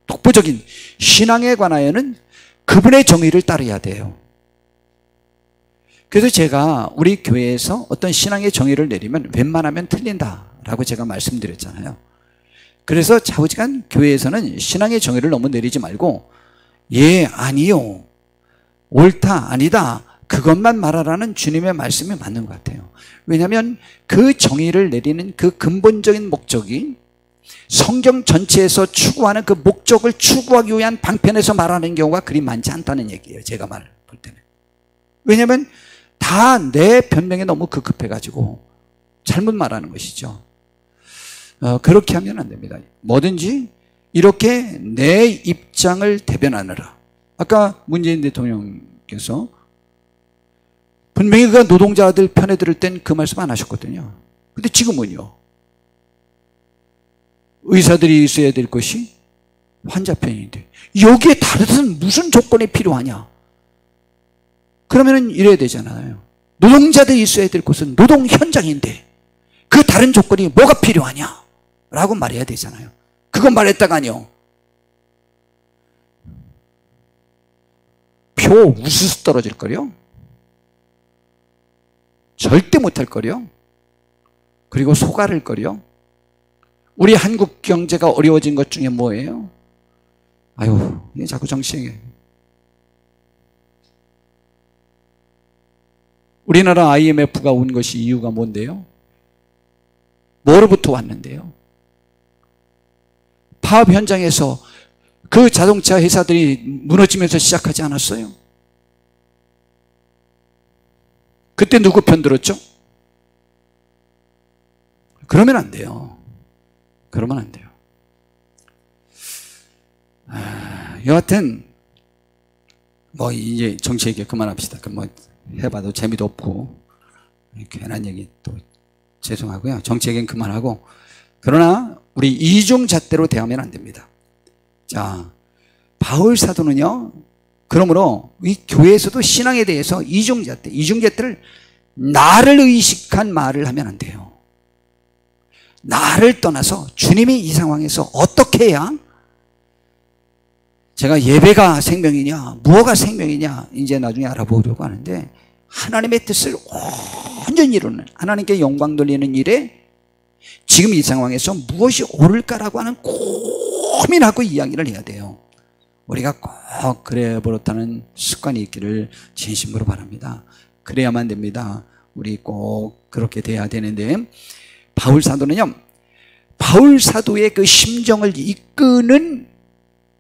Speaker 1: 독보적인 신앙에 관하여는 그분의 정의를 따라야 돼요. 그래서 제가 우리 교회에서 어떤 신앙의 정의를 내리면 웬만하면 틀린다라고 제가 말씀드렸잖아요. 그래서 좌우지간 교회에서는 신앙의 정의를 너무 내리지 말고 예, 아니요, 옳다, 아니다 그것만 말하라는 주님의 말씀이 맞는 것 같아요. 왜냐하면 그 정의를 내리는 그 근본적인 목적이 성경 전체에서 추구하는 그 목적을 추구하기 위한 방편에서 말하는 경우가 그리 많지 않다는 얘기예요. 제가 볼 때는. 왜냐하면 다 내 변명에 너무 급급해가지고 잘못 말하는 것이죠. 그렇게 하면 안 됩니다. 뭐든지 이렇게 내 입장을 대변하느라. 아까 문재인 대통령께서 분명히 그가 노동자들 편에 들을 땐 그 말씀 안 하셨거든요. 근데 지금은요. 의사들이 있어야 될 것이 환자 편인데 여기에 다른 무슨 조건이 필요하냐? 그러면은 이래야 되잖아요. 노동자들이 있어야 될 곳은 노동 현장인데 그 다른 조건이 뭐가 필요하냐? 라고 말해야 되잖아요. 그거 말했다가요. 표 우수수 떨어질 거요. 절대 못할 거요. 그리고 속앓을 거요. 우리 한국 경제가 어려워진 것 중에 뭐예요? 아유, 이게 자꾸 정치행위. 우리나라 IMF가 온 것이 이유가 뭔데요? 뭐로부터 왔는데요? 파업 현장에서 그 자동차 회사들이 무너지면서 시작하지 않았어요? 그때 누구 편 들었죠? 그러면 안 돼요. 그러면 안 돼요. 여하튼 이제 정치 얘기 그만합시다. 해봐도 재미도 없고 괜한 얘기 또 죄송하고요. 정치 얘기는 그만하고 그러나 우리 이중잣대로 대하면 안 됩니다. 자, 바울 사도는요. 그러므로 이 교회에서도 신앙에 대해서 이중잣대를 나를 의식한 말을 하면 안 돼요. 나를 떠나서 주님이 이 상황에서 어떻게 해야 제가 예배가 생명이냐 무엇가 생명이냐 이제 나중에 알아보려고 하는데 하나님의 뜻을 온전히 이루는 하나님께 영광 돌리는 일에 지금 이 상황에서 무엇이 옳을까라고 하는 고민하고 이야기를 해야 돼요. 우리가 꼭 그래 버릇하는 습관이 있기를 진심으로 바랍니다. 그래야만 됩니다. 우리 꼭 그렇게 돼야 되는데 바울 사도는요. 바울 사도의 그 심정을 이끄는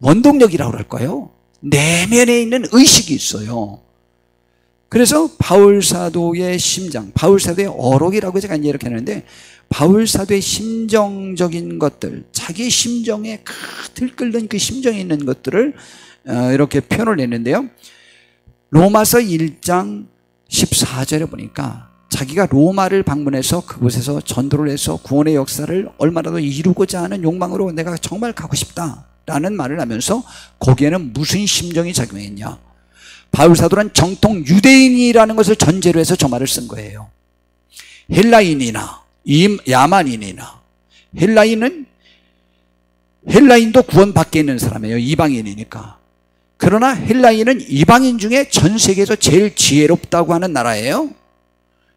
Speaker 1: 원동력이라고 그럴까요? 내면에 있는 의식이 있어요. 그래서 바울 사도의 심장, 바울 사도의 어록이라고 제가 이제 이렇게 하는데 바울 사도의 심정적인 것들, 자기 심정에 들끓는 그 심정에 있는 것들을 이렇게 표현을 했는데요. 로마서 1장 14절에 보니까 자기가 로마를 방문해서 그곳에서 전도를 해서 구원의 역사를 얼마라도 이루고자 하는 욕망으로 내가 정말 가고 싶다라는 말을 하면서 거기에는 무슨 심정이 작용했냐. 바울 사도는 정통 유대인이라는 것을 전제로 해서 저 말을 쓴 거예요. 헬라인이나 야만인이나 헬라인도 구원 밖에 있는 사람이에요. 이방인이니까. 그러나 헬라인은 이방인 중에 전 세계에서 제일 지혜롭다고 하는 나라예요.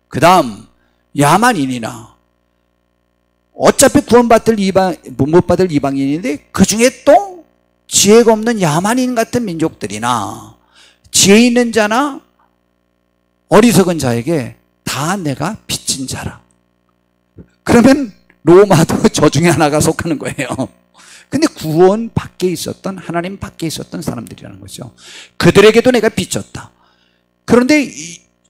Speaker 1: 그 다음 야만인이나 어차피 못 받을 이방인인데 그 중에 또 지혜가 없는 야만인 같은 민족들이나 지혜 있는 자나 어리석은 자에게 다 내가 빚진 자라. 그러면 로마도 저 중에 하나가 속하는 거예요. 근데 구원 밖에 있었던, 하나님 밖에 있었던 사람들이라는 거죠. 그들에게도 내가 빚졌다. 그런데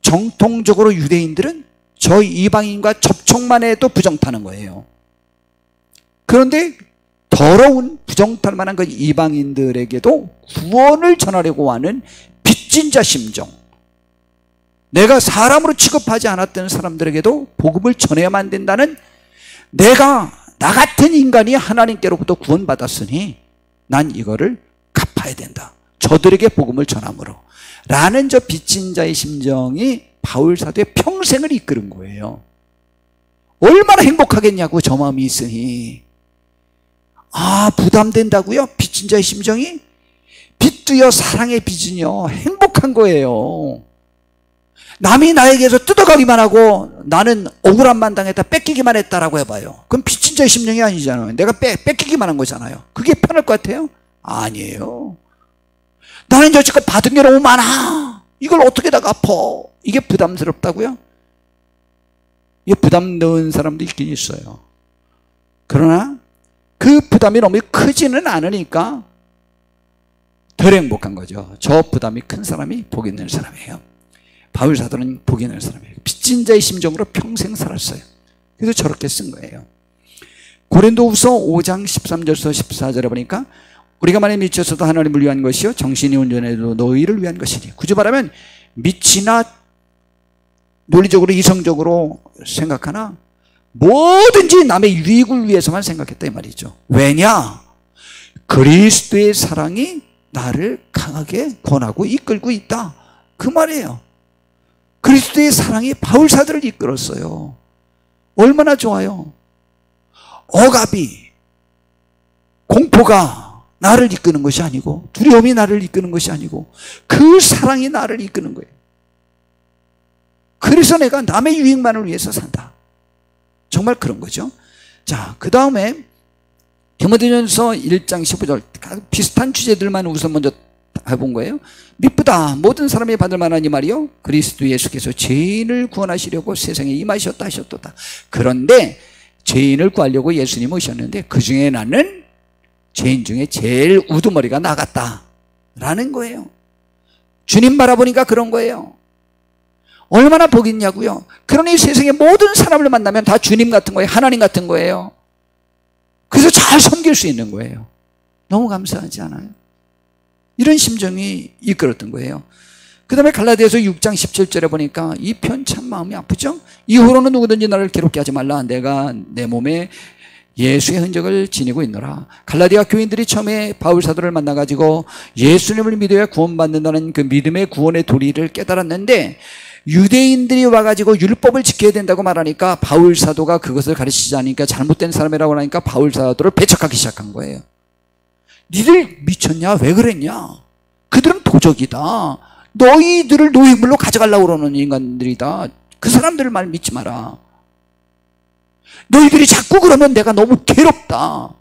Speaker 1: 정통적으로 유대인들은 저 이방인과 접촉만 해도 부정타는 거예요. 그런데 더러운 부정탈 만한 그 이방인들에게도 구원을 전하려고 하는 빚진 자 심정, 내가 사람으로 취급하지 않았던 사람들에게도 복음을 전해야만 된다는, 내가 나 같은 인간이 하나님께로부터 구원받았으니 난 이거를 갚아야 된다, 저들에게 복음을 전함으로 라는 저 빚진 자의 심정이 바울 사도의 평생을 이끄는 거예요. 얼마나 행복하겠냐고, 저 마음이 있으니. 아, 부담된다고요? 빚진 자의 심정이? 빚도요, 사랑의 빚은요, 행복한 거예요. 남이 나에게서 뜯어가기만 하고 나는 억울함만 당했다, 뺏기기만 했다라고 해봐요. 그럼 빚진 자의 심정이 아니잖아요. 내가 뺏기기만 한 거잖아요. 그게 편할 것 같아요? 아니에요. 나는 여지껏 받은 게 너무 많아, 이걸 어떻게 다 갚어? 이게 부담스럽다고요? 이게 부담 넣은 사람도 있긴 있어요. 그러나 그 부담이 너무 크지는 않으니까 덜 행복한 거죠. 저 부담이 큰 사람이 복 있는 사람이에요. 바울 사도는 복 있는 사람이에요. 빚진 자의 심정으로 평생 살았어요. 그래서 저렇게 쓴 거예요. 고린도후서 5장 13절에서 14절에 보니까 우리가 만일 미쳐서도 하나님을 위한 것이요 정신이 온전해도 너희를 위한 것이니, 굳이 말하면 미치나 논리적으로 이성적으로 생각하나 뭐든지 남의 유익을 위해서만 생각했다 이 말이죠. 왜냐? 그리스도의 사랑이 나를 강하게 권하고 이끌고 있다, 그 말이에요. 그리스도의 사랑이 바울 사도를 이끌었어요. 얼마나 좋아요. 억압이, 공포가 나를 이끄는 것이 아니고, 두려움이 나를 이끄는 것이 아니고, 그 사랑이 나를 이끄는 거예요. 그래서 내가 남의 유익만을 위해서 산다. 정말 그런 거죠. 자, 그 다음에 디모데전서 1장 15절, 비슷한 주제들만 우선 먼저 해본 거예요. 미쁘다, 모든 사람이 받을 만한 이 말이요 그리스도 예수께서 죄인을 구원하시려고 세상에 임하셨다 하셨도다. 그런데 죄인을 구하려고 예수님 오셨는데 그 중에 나는 죄인 중에 제일 우두머리가 나갔다 라는 거예요. 주님 바라보니까 그런 거예요. 얼마나 복이 있냐고요. 그러니 세상의 모든 사람을 만나면 다 주님 같은 거예요. 하나님 같은 거예요. 그래서 잘 섬길 수 있는 거예요. 너무 감사하지 않아요? 이런 심정이 이끌었던 거예요. 그 다음에 갈라디아서 6장 17절에 보니까 이 편 참 마음이 아프죠. 이후로는 누구든지 나를 괴롭게 하지 말라, 내가 내 몸에 예수의 흔적을 지니고 있노라. 갈라디아 교인들이 처음에 바울 사도를 만나가지고 예수님을 믿어야 구원받는다는 그 믿음의 구원의 도리를 깨달았는데, 유대인들이 와가지고 율법을 지켜야 된다고 말하니까 바울 사도가 그것을 가르치지 않으니까 잘못된 사람이라고 하니까 바울 사도를 배척하기 시작한 거예요. 니들 미쳤냐? 왜 그랬냐? 그들은 도적이다. 너희들을 노예물로 가져가려고 그러는 인간들이다. 그 사람들 말 믿지 마라. 너희들이 자꾸 그러면 내가 너무 괴롭다.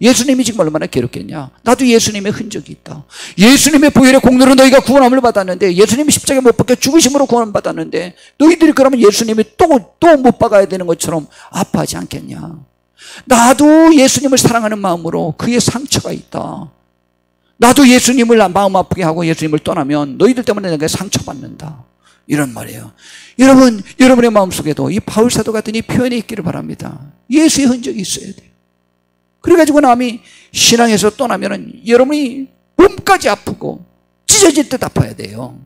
Speaker 1: 예수님이 지금 얼마나 괴롭겠냐? 나도 예수님의 흔적이 있다. 예수님의 보혈의 공로로 너희가 구원함을 받았는데, 예수님이 십자가에 못 박혀 죽으심으로 구원을 받았는데 너희들이 그러면 예수님이 또 못 박아야 되는 것처럼 아파하지 않겠냐? 나도 예수님을 사랑하는 마음으로 그의 상처가 있다. 나도 예수님을 마음 아프게 하고 예수님을 떠나면 너희들 때문에 내가 상처받는다, 이런 말이에요. 여러분, 여러분의 마음속에도 이 바울 사도 같은 이 표현이 있기를 바랍니다. 예수의 흔적이 있어야 돼요. 그래가지고 남이 신앙에서 떠나면은 여러분이 몸까지 아프고 찢어질 듯 아파야 돼요.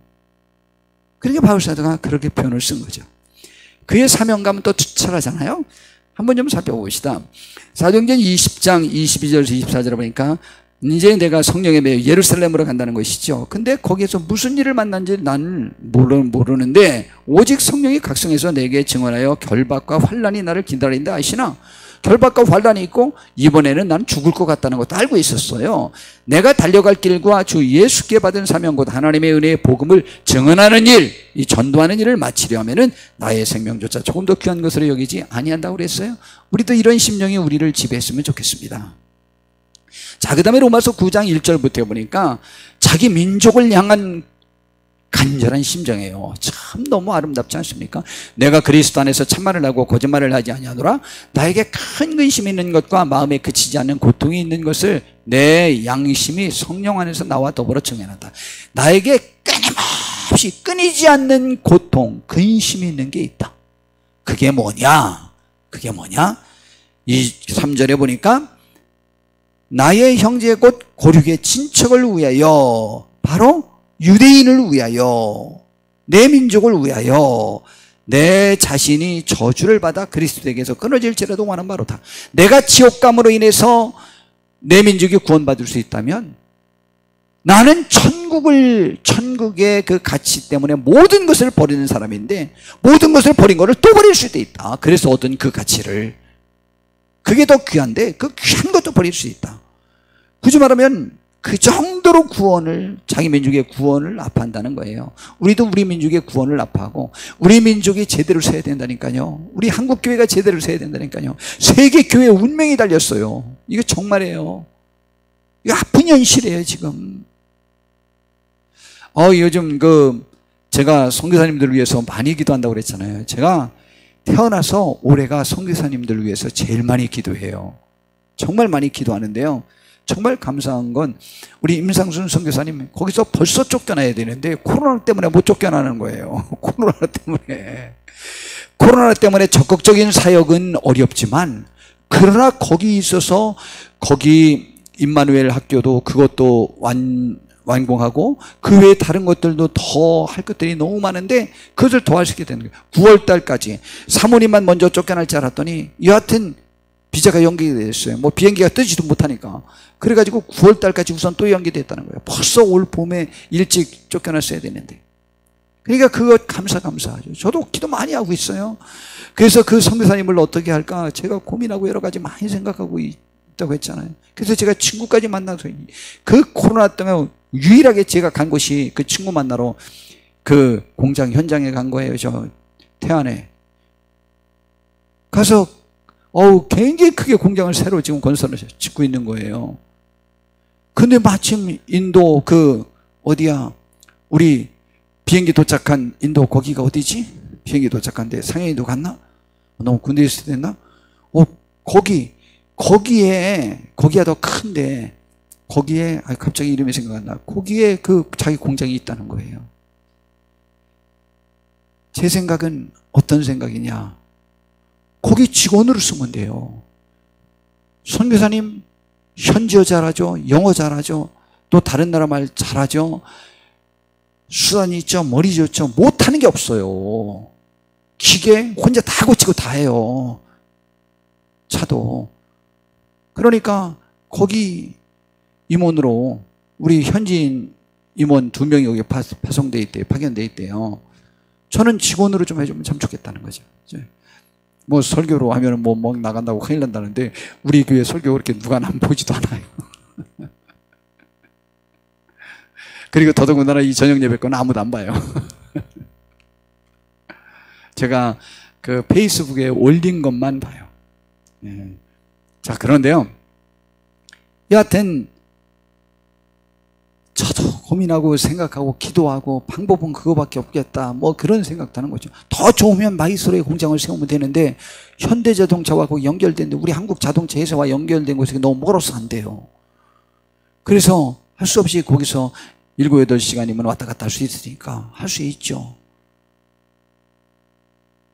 Speaker 1: 그러니까 바울 사도가 그렇게 표현을 쓴 거죠. 그의 사명감은 또 투철하잖아요. 한번 좀 살펴봅시다. 사도행전 20장 22절에서 24절에 보니까 이제 내가 성령에 매여 예루살렘으로 간다는 것이죠. 근데 거기에서 무슨 일을 만난지 나는 모르는데 오직 성령이 각성해서 내게 증언하여 결박과 환난이 나를 기다린다 하시나, 결박과 환난이 있고 이번에는 난 죽을 것 같다는 것도 알고 있었어요. 내가 달려갈 길과 주 예수께 받은 사명 곧 하나님의 은혜의 복음을 증언하는 일, 이 전도하는 일을 마치려 하면은 나의 생명조차 조금 더 귀한 것으로 여기지 아니한다고 그랬어요. 우리도 이런 심령이 우리를 지배했으면 좋겠습니다. 자, 그 다음에 로마서 9장 1절부터 보니까 자기 민족을 향한 간절한 심정이에요. 참 너무 아름답지 않습니까? 내가 그리스도 안에서 참말을 하고 거짓말을 하지 아니하노라. 나에게 큰 근심이 있는 것과 마음에 그치지 않는 고통이 있는 것을 내 양심이 성령 안에서 나와 더불어 증언한다. 나에게 끊임없이 끊이지 않는 고통, 근심이 있는 게 있다. 그게 뭐냐? 그게 뭐냐? 이 3절에 보니까 나의 형제 곧 고륙의 친척을 위하여, 바로 유대인을 위하여, 내 민족을 위하여 내 자신이 저주를 받아 그리스도에게서 끊어질지라도 원한 바로다. 내가 지옥감으로 인해서 내 민족이 구원받을 수 있다면 나는 천국의 그 가치 때문에 모든 것을 버리는 사람인데, 모든 것을 버린 것을 또 버릴 수도 있다. 그래서 얻은 그 가치를, 그게 더 귀한데 그 귀한 것도 버릴 수 있다. 굳이 말하면 그 정도로 구원을, 자기 민족의 구원을 아파한다는 거예요. 우리도 우리 민족의 구원을 아파하고 우리 민족이 제대로 서야 된다니까요. 우리 한국교회가 제대로 서야 된다니까요. 세계교회 운명이 달렸어요. 이거 정말이에요. 이거 아픈 현실이에요 지금. 요즘 제가 선교사님들을 위해서 많이 기도한다고 그랬잖아요. 제가 태어나서 올해가 선교사님들을 위해서 제일 많이 기도해요. 정말 많이 기도하는데요. 정말 감사한 건 우리 임상순 선교사님 거기서 벌써 쫓겨나야 되는데 코로나 때문에 못 쫓겨나는 거예요. 코로나 때문에 적극적인 사역은 어렵지만, 그러나 거기 있어서 거기 임마누엘 학교도 그것도 완공하고 그 외에 다른 것들도 더 할 것들이 너무 많은데 그것을 더 할 수 있게 되는 거예요. 9월 달까지 사모님만 먼저 쫓겨날 줄 알았더니 여하튼 비자가 연기됐어요. 뭐 비행기가 뜨지도 못하니까. 그래가지고 9월 달까지 우선 또 연기됐다는 거예요. 벌써 올 봄에 일찍 쫓겨났어야 되는데. 그러니까 그것 감사하죠. 저도 기도 많이 하고 있어요. 그래서 그 선교사님을 어떻게 할까 제가 고민하고 여러 가지 많이 생각하고 있다고 했잖아요. 그래서 제가 친구까지 만나서 그 코로나 때문에 유일하게 제가 간 곳이 그 친구 만나러 그 공장 현장에 간 거예요. 저 태안에 가서 굉장히 크게 공장을 새로 지금 건설을 짓고 있는 거예요. 근데 마침 인도 우리 비행기 도착한 인도 거기가 어디지? 비행기 도착한데 상해인도 갔나? 너무 군대에 있을 때 됐나? 거기가 더 큰데 거기에 갑자기 이름이 생각 안 나. 거기에 자기 공장이 있다는 거예요. 제 생각은 어떤 생각이냐? 거기 직원으로 쓰면 돼요. 선교사님 현지어 잘하죠, 영어 잘하죠, 또 다른 나라 말 잘하죠, 수단이 있죠, 머리 좋죠. 못하는 게 없어요. 기계 혼자 다 고치고 다 해요. 차도. 그러니까 거기 임원으로 우리 현지인 임원 2명이 여기 파송돼 있대요. 파견돼 있대요. 저는 직원으로 좀 해주면 참 좋겠다는 거죠. 뭐 설교로 하면 뭐 나간다고 큰일 난다는데 우리 교회 설교 그렇게 누가 안 보지도 않아요. 그리고 더더군다나 이 저녁 예배 거는 아무도 안 봐요. 제가 그 페이스북에 올린 것만 봐요. 자, 그런데요, 여하튼 저도 고민하고 생각하고 기도하고 방법은 그거밖에 없겠다, 뭐 그런 생각도 하는 거죠. 더 좋으면 마이스로의 공장을 세우면 되는데 현대자동차와 연결된데 우리 한국 자동차 회사와 연결된 곳이 너무 멀어서 안 돼요. 그래서 할 수 없이 거기서 7, 8시간이면 왔다 갔다 할 수 있으니까 할 수 있죠.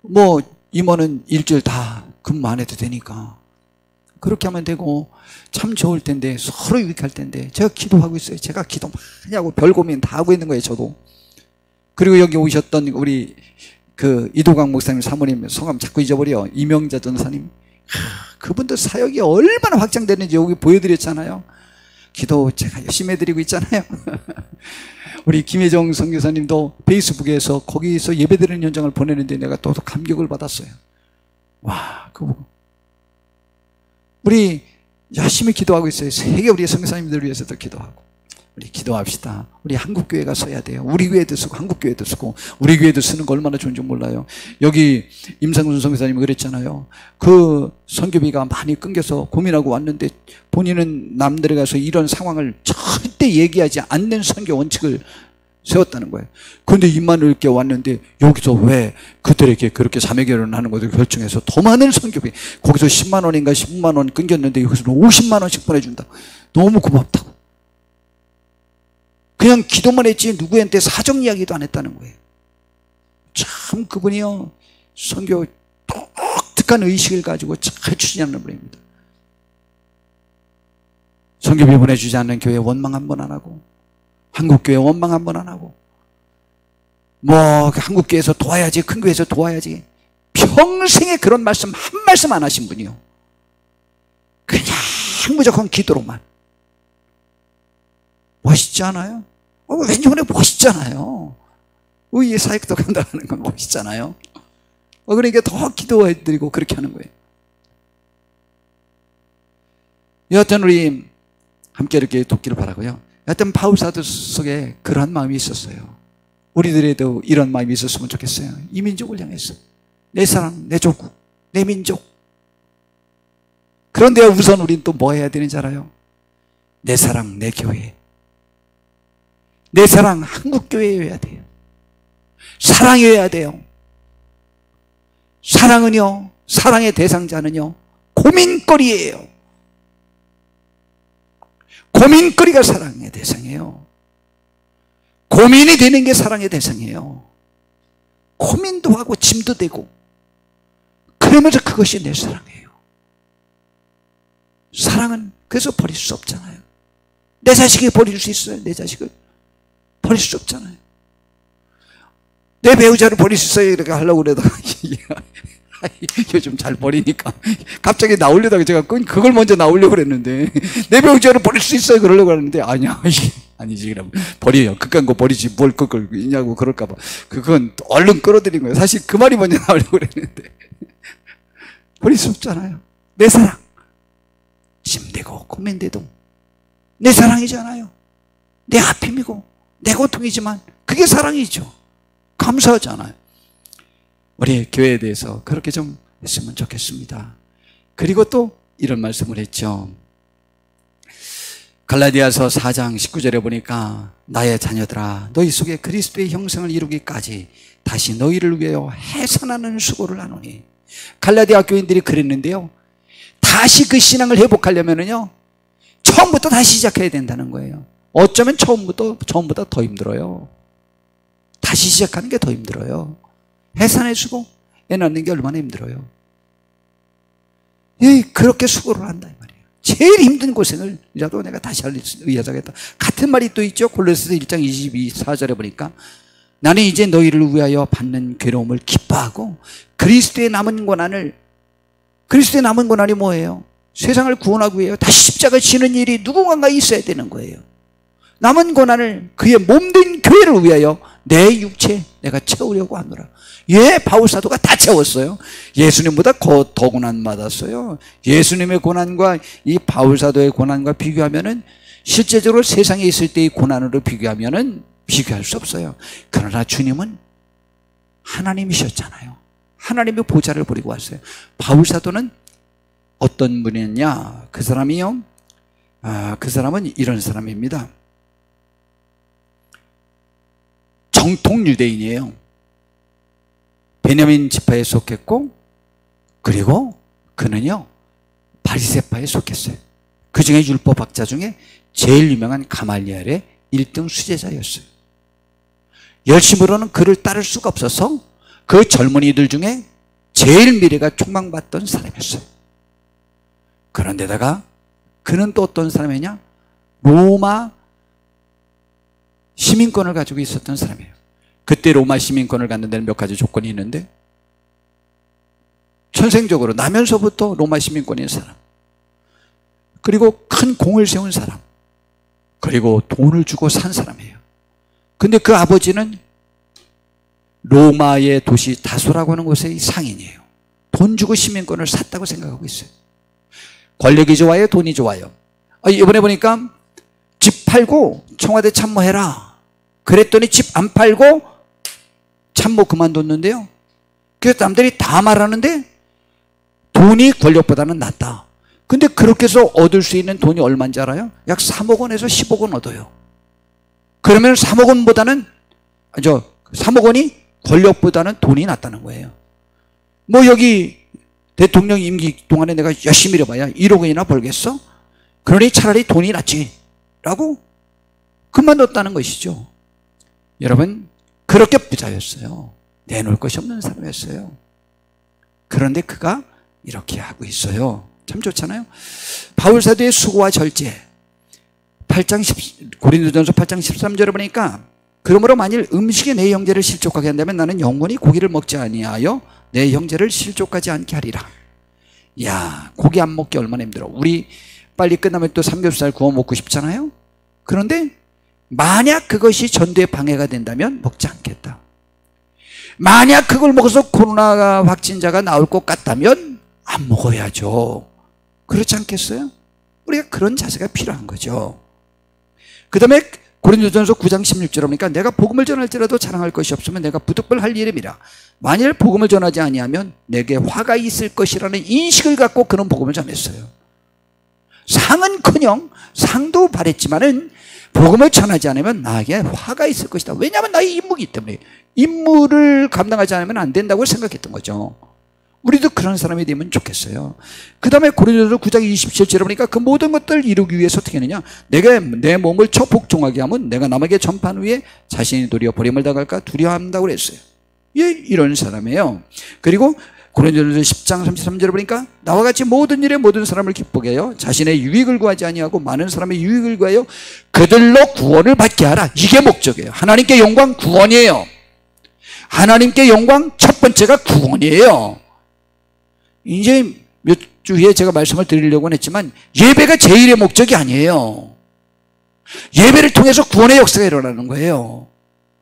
Speaker 1: 뭐 임원은 일주일 다 근무 안 해도 되니까 그렇게 하면 되고 참 좋을 텐데, 서로 유익할 텐데. 제가 기도하고 있어요. 제가 기도 많이 하고 별 고민 다 하고 있는 거예요, 저도. 그리고 여기 오셨던 우리 이도광 목사님 사모님 성함 자꾸 잊어버려. 이명자 전사님. 그분들 사역이 얼마나 확장되는지 여기 보여드렸잖아요. 기도 제가 열심히 해드리고 있잖아요. 우리 김혜정 선교사님도 페이스북에서 거기서 예배드리는 현장을 보내는데 내가 또 감격을 받았어요. 와, 우리 열심히 기도하고 있어요. 세계 우리 선교사님들을 위해서도 기도하고. 우리 기도합시다. 우리 한국교회가 서야 돼요. 우리 교회도 쓰고 한국교회도 쓰고. 우리 교회도 쓰는 거 얼마나 좋은지 몰라요. 여기 임상순 선교사님이 그랬잖아요. 그 선교비가 많이 끊겨서 고민하고 왔는데 본인은 남들에 가서 이런 상황을 절대 얘기하지 않는 선교 원칙을 세웠다는 거예요. 그런데 입만 이렇게 왔는데 여기서 왜 그들에게 그렇게 자매결혼하는 것을 결정해서 더 많은 선교비, 거기서 10만 원인가 15만 원 끊겼는데 여기서는 50만 원씩 보내준다. 너무 고맙다고. 그냥 기도만 했지 누구한테 사정 이야기도 안 했다는 거예요. 참 그분이요, 선교 독특한 의식을 가지고 잘 추진하는 분입니다. 선교비 보내주지 않는 교회 원망 한 번 안 하고, 한국교회 원망 한 번 안 하고, 뭐 한국교회에서 도와야지, 큰 교회에서 도와야지, 평생에 그런 말씀 한 말씀 안 하신 분이요. 그냥 무조건 기도로만. 멋있지 않아요? 왠지 오늘 멋있잖아요. 의의 사역도 감당하는 건 멋있잖아요. 그러니까 더 기도해드리고 그렇게 하는 거예요. 여하튼 우리 함께 이렇게 돕기를 바라고요. 여하튼 바울사도 속에 그러한 마음이 있었어요. 우리들에도 이런 마음이 있었으면 좋겠어요. 이 민족을 향해서 내 사랑, 내 조국, 내 민족. 그런데 우선 우리는 또 뭐 해야 되는지 알아요? 내 사랑, 내 교회, 내 사랑 한국교회여야 돼요. 사랑이어야 돼요. 사랑은요, 사랑의 대상자는요, 고민거리예요. 고민거리가 사랑의 대상이에요. 고민이 되는 게 사랑의 대상이에요. 고민도 하고 짐도 되고 그러면서 그것이 내 사랑이에요. 사랑은 그래서 버릴 수 없잖아요. 내 자식이 버릴 수 있어요? 내 자식을 버릴 수 없잖아요. 내 배우자를 버릴 수 있어요? 이렇게 하려고 그러다가 요즘 잘 버리니까 갑자기 나오려다가 제가 그걸 먼저 나오려고 그랬는데, 내 배우자를 버릴 수 있어요? 그러려고 하는데 아니야, 아니지. 그럼 버려요. 그깟 거 버리지 뭘 그걸 있냐고 그럴까봐 그건 얼른 끌어들인 거예요. 사실 그 말이 먼저 나오려고 그랬는데 버릴 수 없잖아요. 내 사랑, 짐되고 고민돼도 내 사랑이잖아요. 내 아픔이고 내 고통이지만 그게 사랑이죠. 감사하잖아요. 우리 교회에 대해서 그렇게 좀 했으면 좋겠습니다. 그리고 또 이런 말씀을 했죠. 갈라디아서 4장 19절에 보니까 나의 자녀들아, 너희 속에 그리스도의 형상을 이루기까지 다시 너희를 위하여 해산하는 수고를 하노니. 갈라디아 교인들이 그랬는데요, 다시 그 신앙을 회복하려면요 처음부터 다시 시작해야 된다는 거예요. 어쩌면 처음보다 더 힘들어요. 다시 시작하는 게 더 힘들어요. 해산의 수고, 애 낳는 게 얼마나 힘들어요. 그렇게 수고를 한다 이 말이에요. 제일 힘든 고생을이라도 내가 다시 하겠다. 같은 말이 또 있죠. 골로새서 1장 22절에 보니까 나는 이제 너희를 위하여 받는 괴로움을 기뻐하고 그리스도의 남은 고난이 뭐예요? 세상을 구원하기 위해 다시 십자가 지는 일이 누군가가 있어야 되는 거예요. 남은 고난을 그의 몸된 교회를 위하여 내 육체 내가 채우려고 하노라. 바울사도가 다 채웠어요. 예수님보다 더 고난 받았어요. 예수님의 고난과 이 바울사도의 고난과 비교하면은, 실제적으로 세상에 있을 때의 고난으로 비교하면은 비교할 수 없어요. 그러나 주님은 하나님이셨잖아요. 하나님의 보좌를 버리고 왔어요. 바울사도는 어떤 분이었냐? 그 사람은 이런 사람입니다. 정통 유대인이에요. 베냐민 지파에 속했고, 그리고 그는요 바리새파에 속했어요. 그 중에 율법학자 중에 제일 유명한 가말리엘의 1등 수제자였어요. 열심으로는 그를 따를 수가 없어서 그 젊은이들 중에 제일 미래가 촉망받던 사람이었어요. 그런데다가 그는 또 어떤 사람이냐? 로마 시민권을 가지고 있었던 사람이에요. 그때 로마 시민권을 갖는 데는 몇 가지 조건이 있는데, 천생적으로 나면서부터 로마 시민권인 사람, 그리고 큰 공을 세운 사람, 그리고 돈을 주고 산 사람이에요. 근데 그 아버지는 로마의 도시 다소라고 하는 곳의 상인이에요. 돈 주고 시민권을 샀다고 생각하고 있어요. 권력이 좋아요? 돈이 좋아요? 이번에 보니까 팔고 청와대 참모해라. 그랬더니 집 안 팔고 참모 그만뒀는데요. 그래서 남들이 다 말하는데 돈이 권력보다는 낫다. 근데 그렇게 해서 얻을 수 있는 돈이 얼마인지 알아요? 약 3억 원에서 10억 원 얻어요. 그러면 3억 원보다는 3억 원이 권력보다는 돈이 낫다는 거예요. 뭐 여기 대통령 임기 동안에 내가 열심히 일해봐야 1억 원이나 벌겠어? 그러니 차라리 돈이 낫지 라고 그만뒀다는 것이죠. 여러분, 그렇게 부자였어요. 내놓을 것이 없는 사람이었어요. 그런데 그가 이렇게 하고 있어요. 참 좋잖아요. 바울 사도의 수고와 절제, 고린도전서 8장 13절에 보니까 그러므로 만일 음식이 내 형제를 실족하게 한다면 나는 영원히 고기를 먹지 아니하여 내 형제를 실족하지 않게 하리라. 야, 고기 안 먹기 얼마나 힘들어. 우리 빨리 끝나면 또 삼겹살 구워 먹고 싶잖아요. 그런데 만약 그것이 전도에 방해가 된다면 먹지 않겠다. 만약 그걸 먹어서 코로나 확진자가 나올 것 같다면 안 먹어야죠. 그렇지 않겠어요? 우리가 그런 자세가 필요한 거죠. 그 다음에 고린도전서 9장 16절에 보니까 내가 복음을 전할지라도 자랑할 것이 없으면 내가 부득불할 일임이라. 만일 복음을 전하지 아니하면 내게 화가 있을 것이라는 인식을 갖고 그런 복음을 전했어요. 상은커녕 상도 바랬지만은 복음을 전하지 않으면 나에게 화가 있을 것이다. 왜냐하면 나의 임무이기 때문에 임무를 감당하지 않으면 안 된다고 생각했던 거죠. 우리도 그런 사람이 되면 좋겠어요. 그 다음에 고린도전서 9장 27절에 보니까 그 모든 것들을 이루기 위해서 어떻게 하느냐, 내가 내 몸을 복종하게 하면 내가 남에게 전판 후에 자신이 도리어 버림을 당할까 두려워한다고 그랬어요. 예, 이런 사람이에요. 그리고 고린도전서 10장 33절에 보니까 나와 같이 모든 일에 모든 사람을 기쁘게 하여 자신의 유익을 구하지 아니하고 많은 사람의 유익을 구하여 그들로 구원을 받게 하라. 이게 목적이에요. 하나님께 영광 구원이에요. 하나님께 영광 첫 번째가 구원이에요. 이제 몇 주 후에 제가 말씀을 드리려고는 했지만 예배가 제일의 목적이 아니에요. 예배를 통해서 구원의 역사가 일어나는 거예요.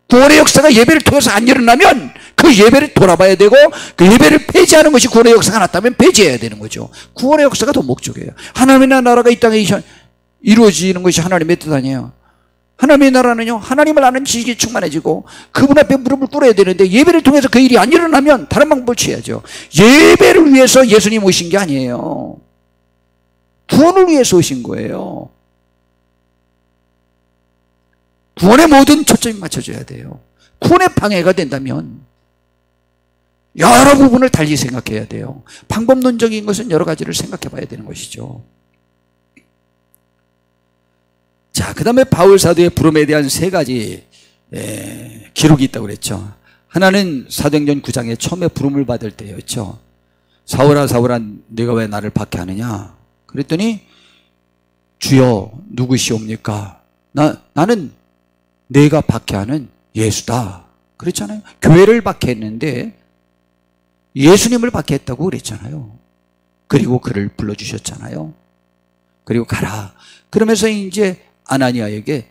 Speaker 1: 구원의 역사가 예배를 통해서 안 일어나면 그 예배를 돌아봐야 되고, 그 예배를 폐지하는 것이 구원의 역사가 났다면 폐지해야 되는 거죠. 구원의 역사가 더 목적이에요. 하나님의 나라가 이 땅에 이루어지는 것이 하나님의 뜻 아니에요. 하나님의 나라는요, 하나님을 아는 지식이 충만해지고 그분 앞에 무릎을 꿇어야 되는데 예배를 통해서 그 일이 안 일어나면 다른 방법을 취해야죠. 예배를 위해서 예수님 오신 게 아니에요. 구원을 위해서 오신 거예요. 구원의 모든 초점이 맞춰져야 돼요. 구원에 방해가 된다면 여러 부분을 달리 생각해야 돼요. 방법론적인 것은 여러 가지를 생각해 봐야 되는 것이죠. 자, 그 다음에 바울 사도의 부름에 대한 세 가지 기록이 있다고 그랬죠. 하나는 사도행전 9장에 처음에 부름을 받을 때였죠. 사울아 사울아 네가 왜 나를 박해하느냐 그랬더니 주여 누구시옵니까? 나는 내가 박해하는 예수다 그랬잖아요. 교회를 박해했는데 예수님을 박해했다고 그랬잖아요. 그리고 그를 불러주셨잖아요. 그리고 가라. 그러면서 이제 아나니아에게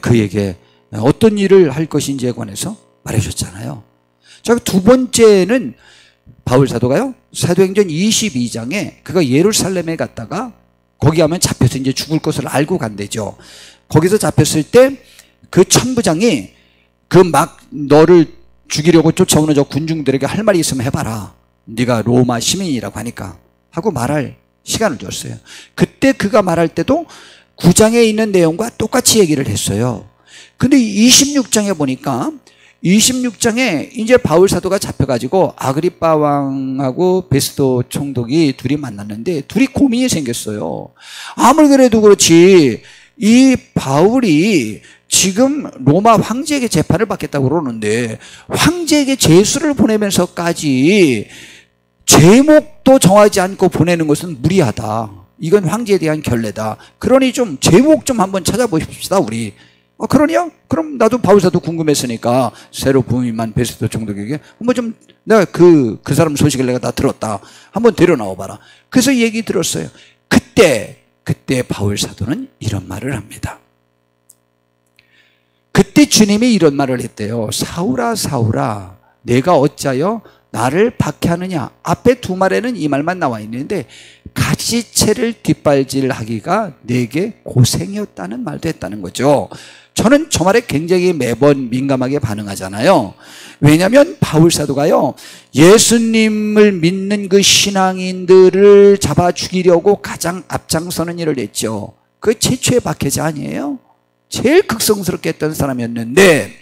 Speaker 1: 그에게 어떤 일을 할 것인지에 관해서 말해줬잖아요. 자, 두 번째는 바울 사도가요, 사도행전 22장에 그가 예루살렘에 갔다가 거기 가면 잡혀서 이제 죽을 것을 알고 간대죠. 거기서 잡혔을 때 그 천부장이 그 막 너를 죽이려고 쫓아오는 저 군중들에게 할 말이 있으면 해봐라. 네가 로마 시민이라고 하니까 하고 말할 시간을 줬어요. 그때 그가 말할 때도 9장에 있는 내용과 똑같이 얘기를 했어요. 근데 26장에 보니까 26장에 이제 바울 사도가 잡혀가지고 아그리빠 왕하고 베스도 총독이 둘이 만났는데 둘이 고민이 생겼어요. 아무리 그래도 그렇지 이 바울이 지금 로마 황제에게 재판을 받겠다고 그러는데 황제에게 제수를 보내면서까지 제목도 정하지 않고 보내는 것은 무리하다. 이건 황제에 대한 결례다. 그러니 좀 제목 좀 한번 찾아보십시다 우리. 그러냐? 그럼 나도 바울사도 궁금했으니까 새로 부임한 베스도 총독에게 한번 좀 내가 그 사람 소식을 내가 다 들었다. 한번 데려나와 봐라. 그래서 얘기 들었어요. 그때 바울사도는 이런 말을 합니다. 그때 주님이 이런 말을 했대요. 사울아 사울아 내가 어찌하여 나를 박해하느냐. 앞에 두 말에는 이 말만 나와 있는데 같이 가지채를 뒷발질하기가 내게 고생이었다는 말도 했다는 거죠. 저는 저 말에 굉장히 매번 민감하게 반응하잖아요. 왜냐하면 바울 사도가요, 예수님을 믿는 그 신앙인들을 잡아 죽이려고 가장 앞장서는 일을 했죠. 그 최초의 박해자 아니에요? 제일 극성스럽게 했던 사람이었는데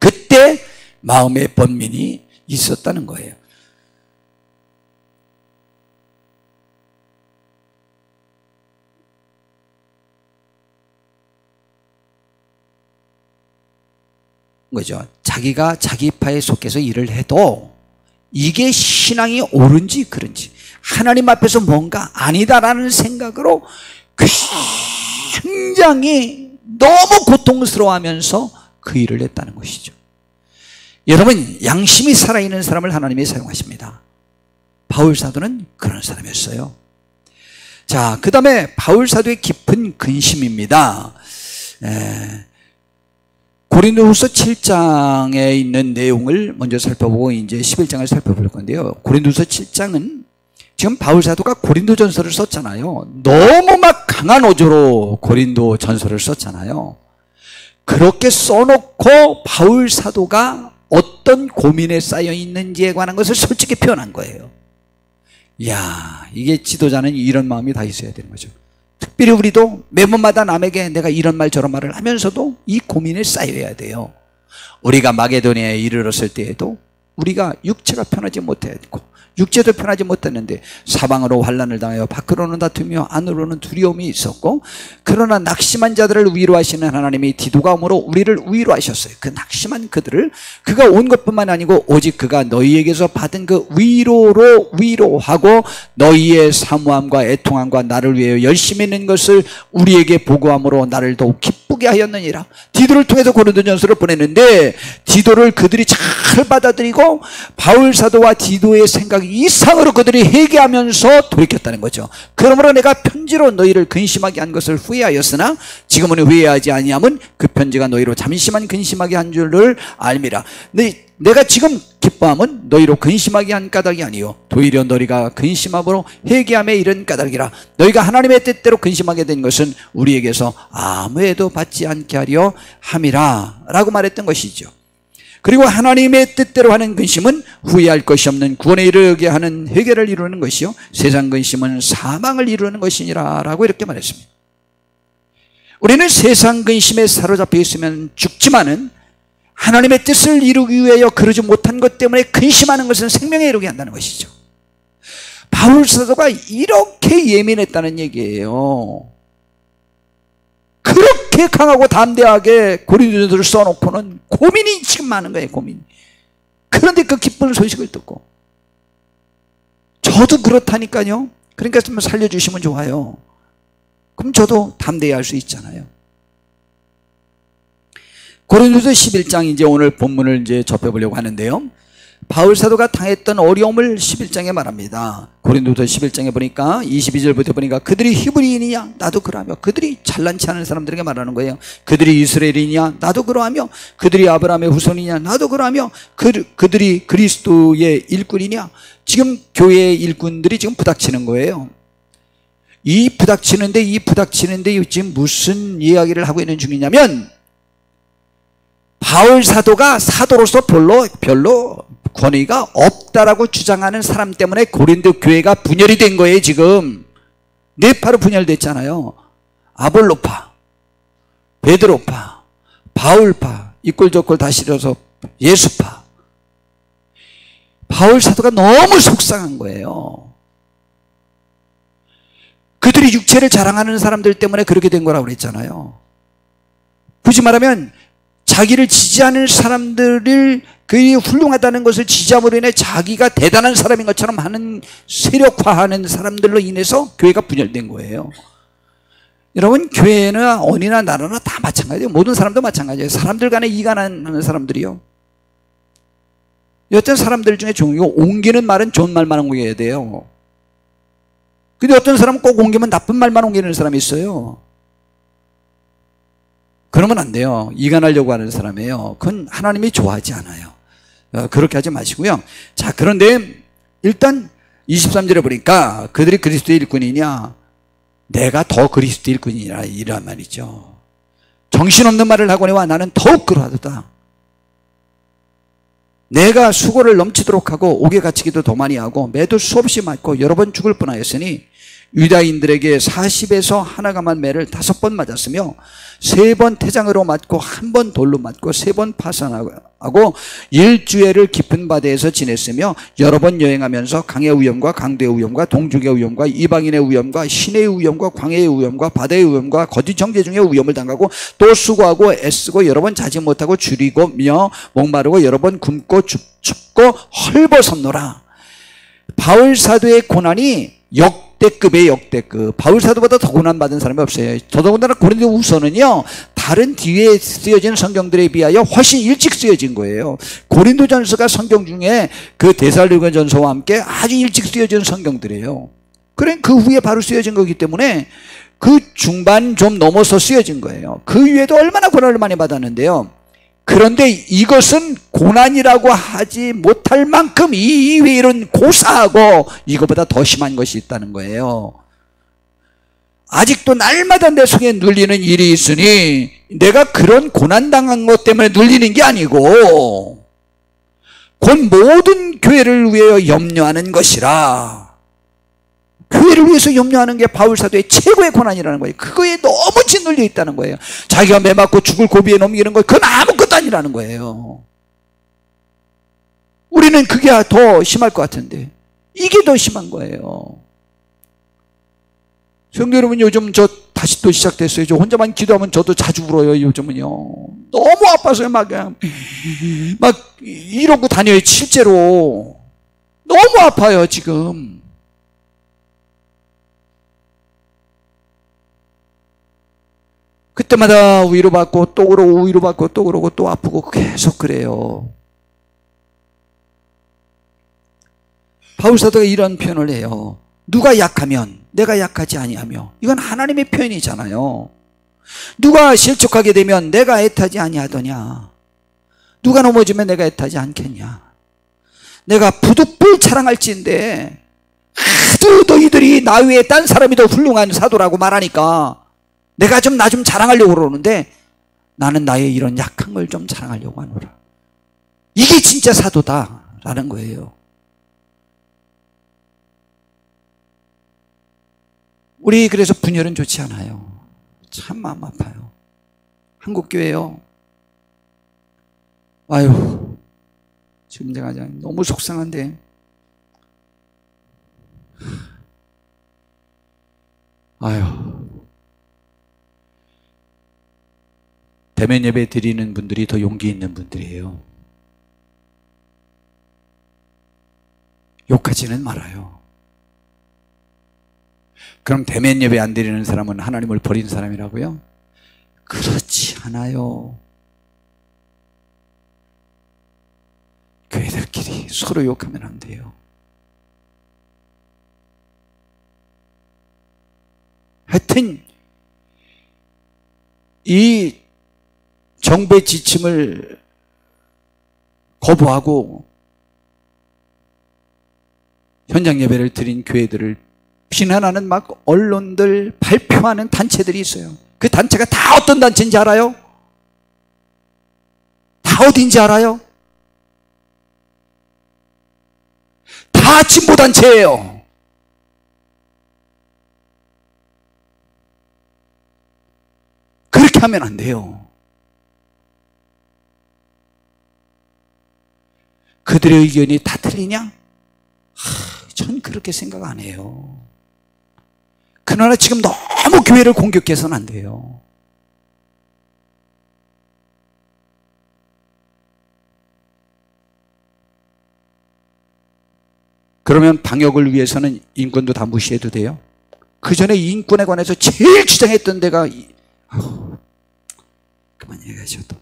Speaker 1: 그때 마음의 번민이 있었다는 거예요. 거죠. 자기가 자기 파에 속해서 일을 해도 이게 신앙이 옳은지 그른지 하나님 앞에서 뭔가 아니다라는 생각으로 굉장히 너무 고통스러워하면서 그 일을 했다는 것이죠. 여러분, 양심이 살아있는 사람을 하나님이 사용하십니다. 바울 사도는 그런 사람이었어요. 자, 그 다음에 바울 사도의 깊은 근심입니다. 고린도후서 7장에 있는 내용을 먼저 살펴보고 이제 11장을 살펴볼 건데요. 고린도후서 7장은 지금 바울 사도가 고린도 전서를 썼잖아요. 너무 막 강한 어조로 고린도 전서를 썼잖아요. 그렇게 써놓고 바울 사도가 어떤 고민에 쌓여 있는지에 관한 것을 솔직히 표현한 거예요. 이야, 이게 지도자는 이런 마음이 다 있어야 되는 거죠. 특별히 우리도 매번마다 남에게 내가 이런 말 저런 말을 하면서도 이 고민에 쌓여야 돼요. 우리가 마게도니아에 이르렀을 때에도 우리가 육체가 편하지 못했고 육체도 편하지 못했는데 사방으로 환난을 당하여 밖으로는 다투며 안으로는 두려움이 있었고, 그러나 낙심한 자들을 위로하시는 하나님이 디도가 오므로 우리를 위로하셨어요. 그 낙심한 그들을 그가 온 것뿐만 아니고 오직 그가 너희에게서 받은 그 위로로 위로하고 너희의 사모함과 애통함과 나를 위하여 열심히 있는 것을 우리에게 보고함으로 나를 더욱 기쁘게 하였느니라. 디도를 통해서 고린도전서를 보냈는데 디도를 그들이 잘 받아들이고 바울 사도와 디도의 생각이 이상으로 그들이 회개하면서 돌이켰다는 거죠. 그러므로 내가 편지로 너희를 근심하게 한 것을 후회하였으나 지금은 후회하지 아니함은 그 편지가 너희로 잠시만 근심하게 한 줄을 알미라. 내가 지금 기뻐함은 너희로 근심하게 한 까닭이 아니요 도리어 너희가 근심함으로 회개함에 이른 까닭이라. 너희가 하나님의 뜻대로 근심하게 된 것은 우리에게서 아무 애도 받지 않게 하려 함이라 라고 말했던 것이죠. 그리고 하나님의 뜻대로 하는 근심은 후회할 것이 없는 구원에 이르게 하는 회개를 이루는 것이요 세상 근심은 사망을 이루는 것이니라 라고 이렇게 말했습니다. 우리는 세상 근심에 사로잡혀 있으면 죽지만은 하나님의 뜻을 이루기 위하여 그러지 못한 것 때문에 근심하는 것은 생명에 이르게 한다는 것이죠. 바울 사도가 이렇게 예민했다는 얘기예요. 그렇게 강하고 담대하게 고린도전서를 써놓고는 고민이 지금 많은 거예요. 고민. 그런데 그 기쁜 소식을 듣고 저도 그렇다니까요. 그러니까 좀 살려주시면 좋아요. 그럼 저도 담대히 할 수 있잖아요. 고린도서 11장 이제 오늘 본문을 이제 접해보려고 하는데요. 바울 사도가 당했던 어려움을 11장에 말합니다. 고린도서 11장에 보니까 22절부터 보니까 그들이 히브리인이냐 나도 그러하며, 그들이 잘난치 않은 사람들에게 말하는 거예요. 그들이 이스라엘이냐 나도 그러하며, 그들이 아브라함의 후손이냐 나도 그러하며, 그들이 그리스도의 일꾼이냐. 지금 교회의 일꾼들이 지금 부닥치는 거예요. 이 부닥치는데 지금 무슨 이야기를 하고 있는 중이냐면, 바울 사도가 사도로서 별로 권위가 없다라고 주장하는 사람 때문에 고린도 교회가 분열이 된 거예요. 지금 네 파로 분열됐잖아요. 아볼로파, 베드로파, 바울파, 이꼴저꼴 다 실어서 예수파. 바울 사도가 너무 속상한 거예요. 그들이 육체를 자랑하는 사람들 때문에 그렇게 된 거라고 그랬잖아요. 굳이 말하면 자기를 지지하는 사람들을 그게 훌륭하다는 것을 지지함으로 인해 자기가 대단한 사람인 것처럼 하는, 세력화하는 사람들로 인해서 교회가 분열된 거예요. 여러분, 교회나 어디나 나라나 다 마찬가지예요. 모든 사람도 마찬가지예요. 사람들 간에 이간하는 사람들이요. 어떤 사람들 중에 옮기는 말은 좋은 말만 옮겨야 돼요. 근데 어떤 사람은 꼭 옮기면 나쁜 말만 옮기는 사람이 있어요. 그러면 안 돼요. 이간하려고 하는 사람이에요. 그건 하나님이 좋아하지 않아요. 그렇게 하지 마시고요. 자, 그런데 일단 23절에 보니까 그들이 그리스도의 일꾼이냐 내가 더 그리스도의 일꾼이라 이란 말이죠. 정신없는 말을 하거니와 나는 더욱 그러하도다. 내가 수고를 넘치도록 하고 옥에 갇히기도 더 많이 하고 매도 수없이 맞고 여러 번 죽을 뻔하였으니 유다인들에게 40에서 하나가만 매를 5번 맞았으며 3번 태장으로 맞고 1번 돌로 맞고 3번 파산하고 일주일을 깊은 바다에서 지냈으며 여러 번 여행하면서 강의 위험과 강도의 위험과 동족의 위험과 이방인의 위험과 신의 위험과 광해의 위험과 바다의 위험과 거짓 정죄 중에 위험을 당하고 또 수고하고 애쓰고 여러 번 자지 못하고 줄이고며 목마르고 여러 번 굶고 춥고 헐벗었노라. 바울 사도의 고난이 역대급의 역대급. 바울 사도보다 더 고난받은 사람이 없어요. 더더군다나 고린도후서는요 다른 뒤에 쓰여진 성경들에 비하여 훨씬 일찍 쓰여진 거예요. 고린도전서가 성경 중에 그 데살로니가전서와 함께 아주 일찍 쓰여진 성경들이에요. 그래 그 후에 바로 쓰여진 거기 때문에 그 중반 좀 넘어서 쓰여진 거예요. 그 위에도 얼마나 고난을 많이 받았는데요. 그런데 이것은 고난이라고 하지 못할 만큼 이 일은 고사하고 이거보다 더 심한 것이 있다는 거예요. 아직도 날마다 내 속에 눌리는 일이 있으니 내가 그런 고난당한 것 때문에 눌리는 게 아니고 곧 모든 교회를 위하여 염려하는 것이라. 교회를 위해서 염려하는 게 바울 사도의 최고의 고난이라는 거예요. 그거에 너무 짓눌려 있다는 거예요. 자기가 매 맞고 죽을 고비에 넘기는 거 그건 아무것도 아니라는 거예요. 우리는 그게 더 심할 것 같은데 이게 더 심한 거예요. 성도 여러분, 요즘 저 다시 또 시작됐어요. 저 혼자만 기도하면 저도 자주 울어요. 요즘은요 너무 아파서 막 이러고 다녀요. 실제로 너무 아파요 지금. 그때마다 위로받고 또 그러고 위로받고 또 그러고 또 아프고 계속 그래요. 바울 사도가 이런 표현을 해요. 누가 약하면 내가 약하지 아니하며. 이건 하나님의 표현이잖아요. 누가 실족하게 되면 내가 애타지 아니하더냐. 누가 넘어지면 내가 애타지 않겠냐. 내가 부득불 자랑할지인데 하도 너희들이 나 외에 딴 사람이 더 훌륭한 사도라고 말하니까 내가 좀 나 좀 자랑하려고 그러는데 나는 나의 이런 약한 걸 좀 자랑하려고 하노라. 이게 진짜 사도다라는 거예요. 우리 그래서 분열은 좋지 않아요. 참 마음 아파요. 한국교회요. 아유 지금 제가 너무 속상한데 아유 대면 예배 드리는 분들이 더 용기 있는 분들이에요. 욕하지는 말아요. 그럼 대면 예배 안 드리는 사람은 하나님을 버린 사람이라고요? 그렇지 않아요. 교회들끼리 서로 욕하면 안 돼요. 하여튼 이 정부의 지침을 거부하고 현장 예배를 드린 교회들을 비난하는 막 언론들 발표하는 단체들이 있어요. 그 단체가 다 어떤 단체인지 알아요? 다 어딘지 알아요? 다 진보단체예요. 그렇게 하면 안 돼요. 그들의 의견이 다 틀리냐? 전 그렇게 생각 안 해요. 그러나 지금 너무 교회를 공격해서는 안 돼요. 그러면 방역을 위해서는 인권도 다 무시해도 돼요? 그 전에 인권에 관해서 제일 주장했던 데가 그만 얘기하셔도.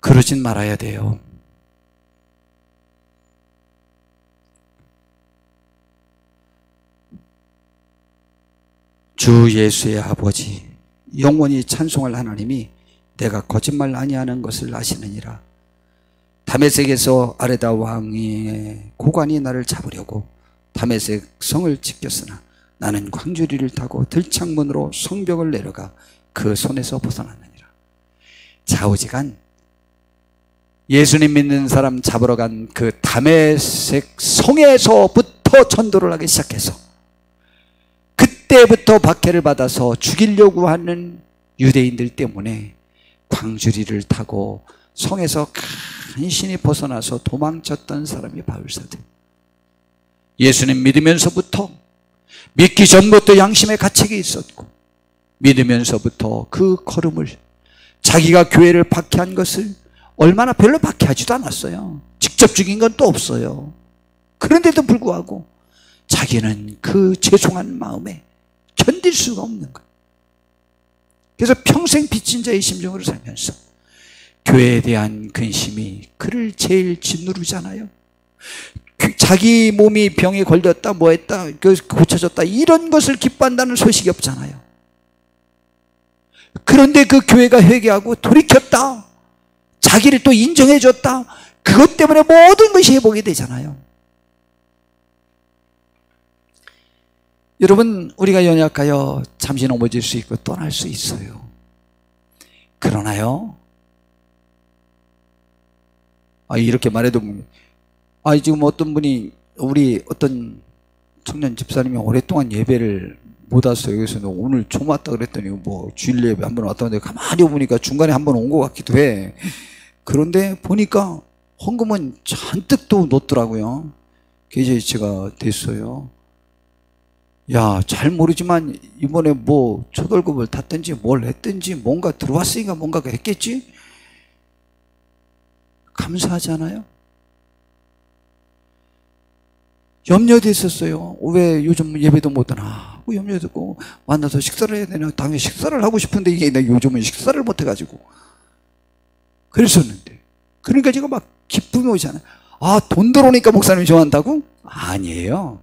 Speaker 1: 그러진 말아야 돼요. 주 예수의 아버지, 영원히 찬송할 하나님이 내가 거짓말 아니하는 것을 아시느니라. 다메섹에서 아레다 왕의 고관이 나를 잡으려고 다메섹 성을 지켰으나 나는 광주리를 타고 들창문으로 성벽을 내려가 그 손에서 벗어났느니라. 좌우지간 예수님 믿는 사람 잡으러 간 그 다메섹 성에서부터 전도를 하기 시작해서 그때부터 박해를 받아서 죽이려고 하는 유대인들 때문에 광주리를 타고 성에서 간신히 벗어나서 도망쳤던 사람이 바울사도. 예수님 믿으면서부터, 믿기 전부터 양심의 가책이 있었고, 믿으면서부터 그 걸음을, 자기가 교회를 박해한 것을 얼마나 별로 박해하지도 않았어요. 직접 죽인 건 또 없어요. 그런데도 불구하고 자기는 그 죄송한 마음에 견딜 수가 없는 거예요. 그래서 평생 빚진 자의 심정으로 살면서 교회에 대한 근심이 그를 제일 짓누르잖아요. 자기 몸이 병에 걸렸다, 뭐 했다, 고쳐졌다, 이런 것을 기뻐한다는 소식이 없잖아요. 그런데 그 교회가 회개하고 돌이켰다, 자기를 또 인정해줬다, 그것 때문에 모든 것이 회복이 되잖아요. 여러분, 우리가 연약하여 잠시 넘어질 수 있고 떠날 수 있어요. 그러나요, 이렇게 말해도, 지금 어떤 분이, 우리 어떤 청년 집사님이 오랫동안 예배를 못 왔어요. 그래서 오늘 좀 왔다 그랬더니 뭐 주일 예배 한번 왔다 갔는데 가만히 보니까 중간에 한번 온 것 같기도 해. 그런데 보니까 헌금은 잔뜩 또 넣더라고요. 계좌이체가 됐어요. 야, 잘 모르지만 이번에 뭐 초월급을 탔든지 뭘 했든지 뭔가 들어왔으니까 뭔가가 했겠지? 감사하잖아요. 염려됐었어요. 왜 요즘 예배도 못 하나? 염려되고, 만나서 식사를 해야 되나? 당연히 식사를 하고 싶은데 이게 요즘은 식사를 못 해가지고 그랬었는데, 그러니까 제가 막 기쁨이 오잖아요. 돈 들어오니까 목사님 좋아한다고? 아니에요.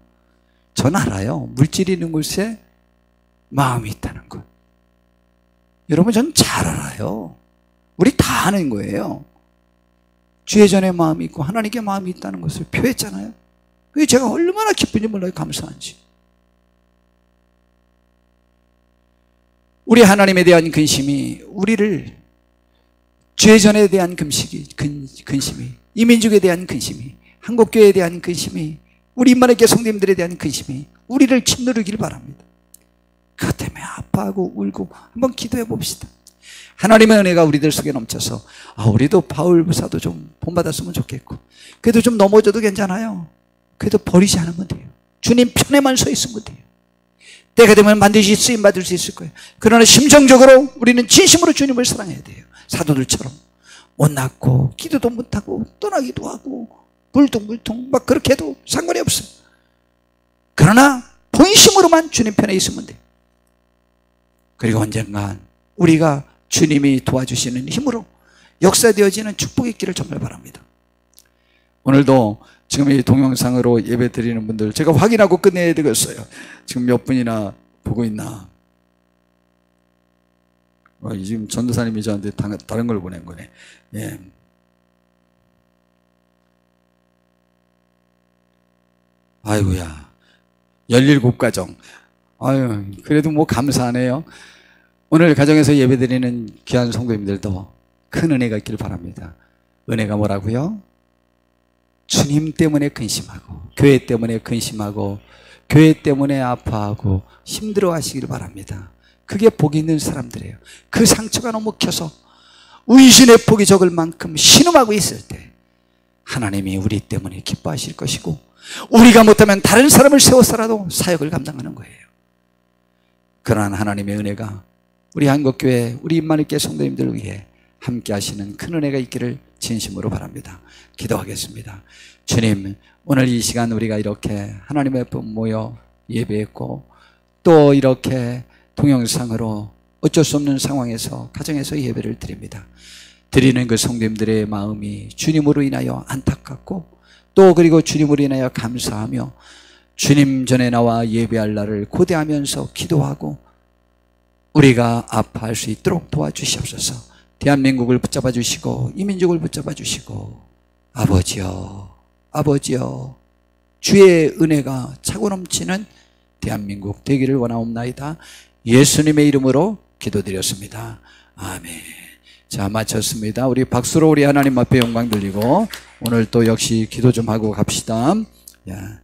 Speaker 1: 전 알아요. 물질이 있는 곳에 마음이 있다는 것. 여러분, 전 잘 알아요. 우리 다 아는 거예요. 주의전에 마음이 있고 하나님께 마음이 있다는 것을 표했잖아요. 그게 제가 얼마나 기쁜지 몰라요. 감사한지. 우리 하나님에 대한 근심이 우리를, 죄전에 대한 근심이, 이민족에 대한 근심이, 한국교회에 대한 근심이, 우리 임마누엘 성도님들에 대한 근심이 우리를 짓누르길 바랍니다. 그것 때문에 아파하고 울고 한번 기도해 봅시다. 하나님의 은혜가 우리들 속에 넘쳐서, 우리도 바울 부사도 좀 본받았으면 좋겠고, 그래도 좀 넘어져도 괜찮아요. 그래도 버리지 않으면 돼요. 주님 편에만 서 있으면 돼요. 때가 되면 반드시 쓰임받을 수 있을 거예요. 그러나 심정적으로 우리는 진심으로 주님을 사랑해야 돼요. 사도들처럼 못났고 기도도 못하고 떠나기도 하고 물뚱물뚱 막 그렇게 해도 상관이 없어요. 그러나 본심으로만 주님 편에 있으면 돼요. 그리고 언젠간 우리가 주님이 도와주시는 힘으로 역사되어지는 축복의 길을 정말 바랍니다. 오늘도 지금 이 동영상으로 예배 드리는 분들 제가 확인하고 끝내야 되겠어요. 지금 몇 분이나 보고 있나? 지금 전도사님이 저한테 다른 걸 보낸 거네. 예. 아이고야, 17가정. 그래도 뭐 감사하네요. 오늘 가정에서 예배 드리는 귀한 성도님들도 큰 은혜가 있길 바랍니다. 은혜가 뭐라고요? 주님 때문에 근심하고, 교회 때문에 근심하고, 교회 때문에 아파하고 힘들어 하시길 바랍니다. 그게 복이 있는 사람들이에요. 그 상처가 너무 켜서 의심의 폭이 적을 만큼 신음하고 있을 때 하나님이 우리 때문에 기뻐하실 것이고, 우리가 못하면 다른 사람을 세워서라도 사역을 감당하는 거예요. 그러한 하나님의 은혜가 우리 한국교회, 우리 임마누엘 성도님들을 위해 함께 하시는 큰 은혜가 있기를 진심으로 바랍니다. 기도하겠습니다. 주님, 오늘 이 시간 우리가 이렇게 하나님의 앞에 모여 예배했고, 또 이렇게 동영상으로 어쩔 수 없는 상황에서 가정에서 예배를 드립니다. 드리는 그 성도님들의 마음이 주님으로 인하여 안타깝고, 또 그리고 주님으로 인하여 감사하며 주님 전에 나와 예배할 날을 고대하면서 기도하고 우리가 아파할 수 있도록 도와주시옵소서. 대한민국을 붙잡아 주시고 이 민족을 붙잡아 주시고 아버지여, 아버지여, 주의 은혜가 차고 넘치는 대한민국 되기를 원하옵나이다. 예수님의 이름으로 기도드렸습니다. 아멘. 자, 마쳤습니다. 우리 박수로 우리 하나님 앞에 영광 돌리고 오늘 또 역시 기도 좀 하고 갑시다. 야.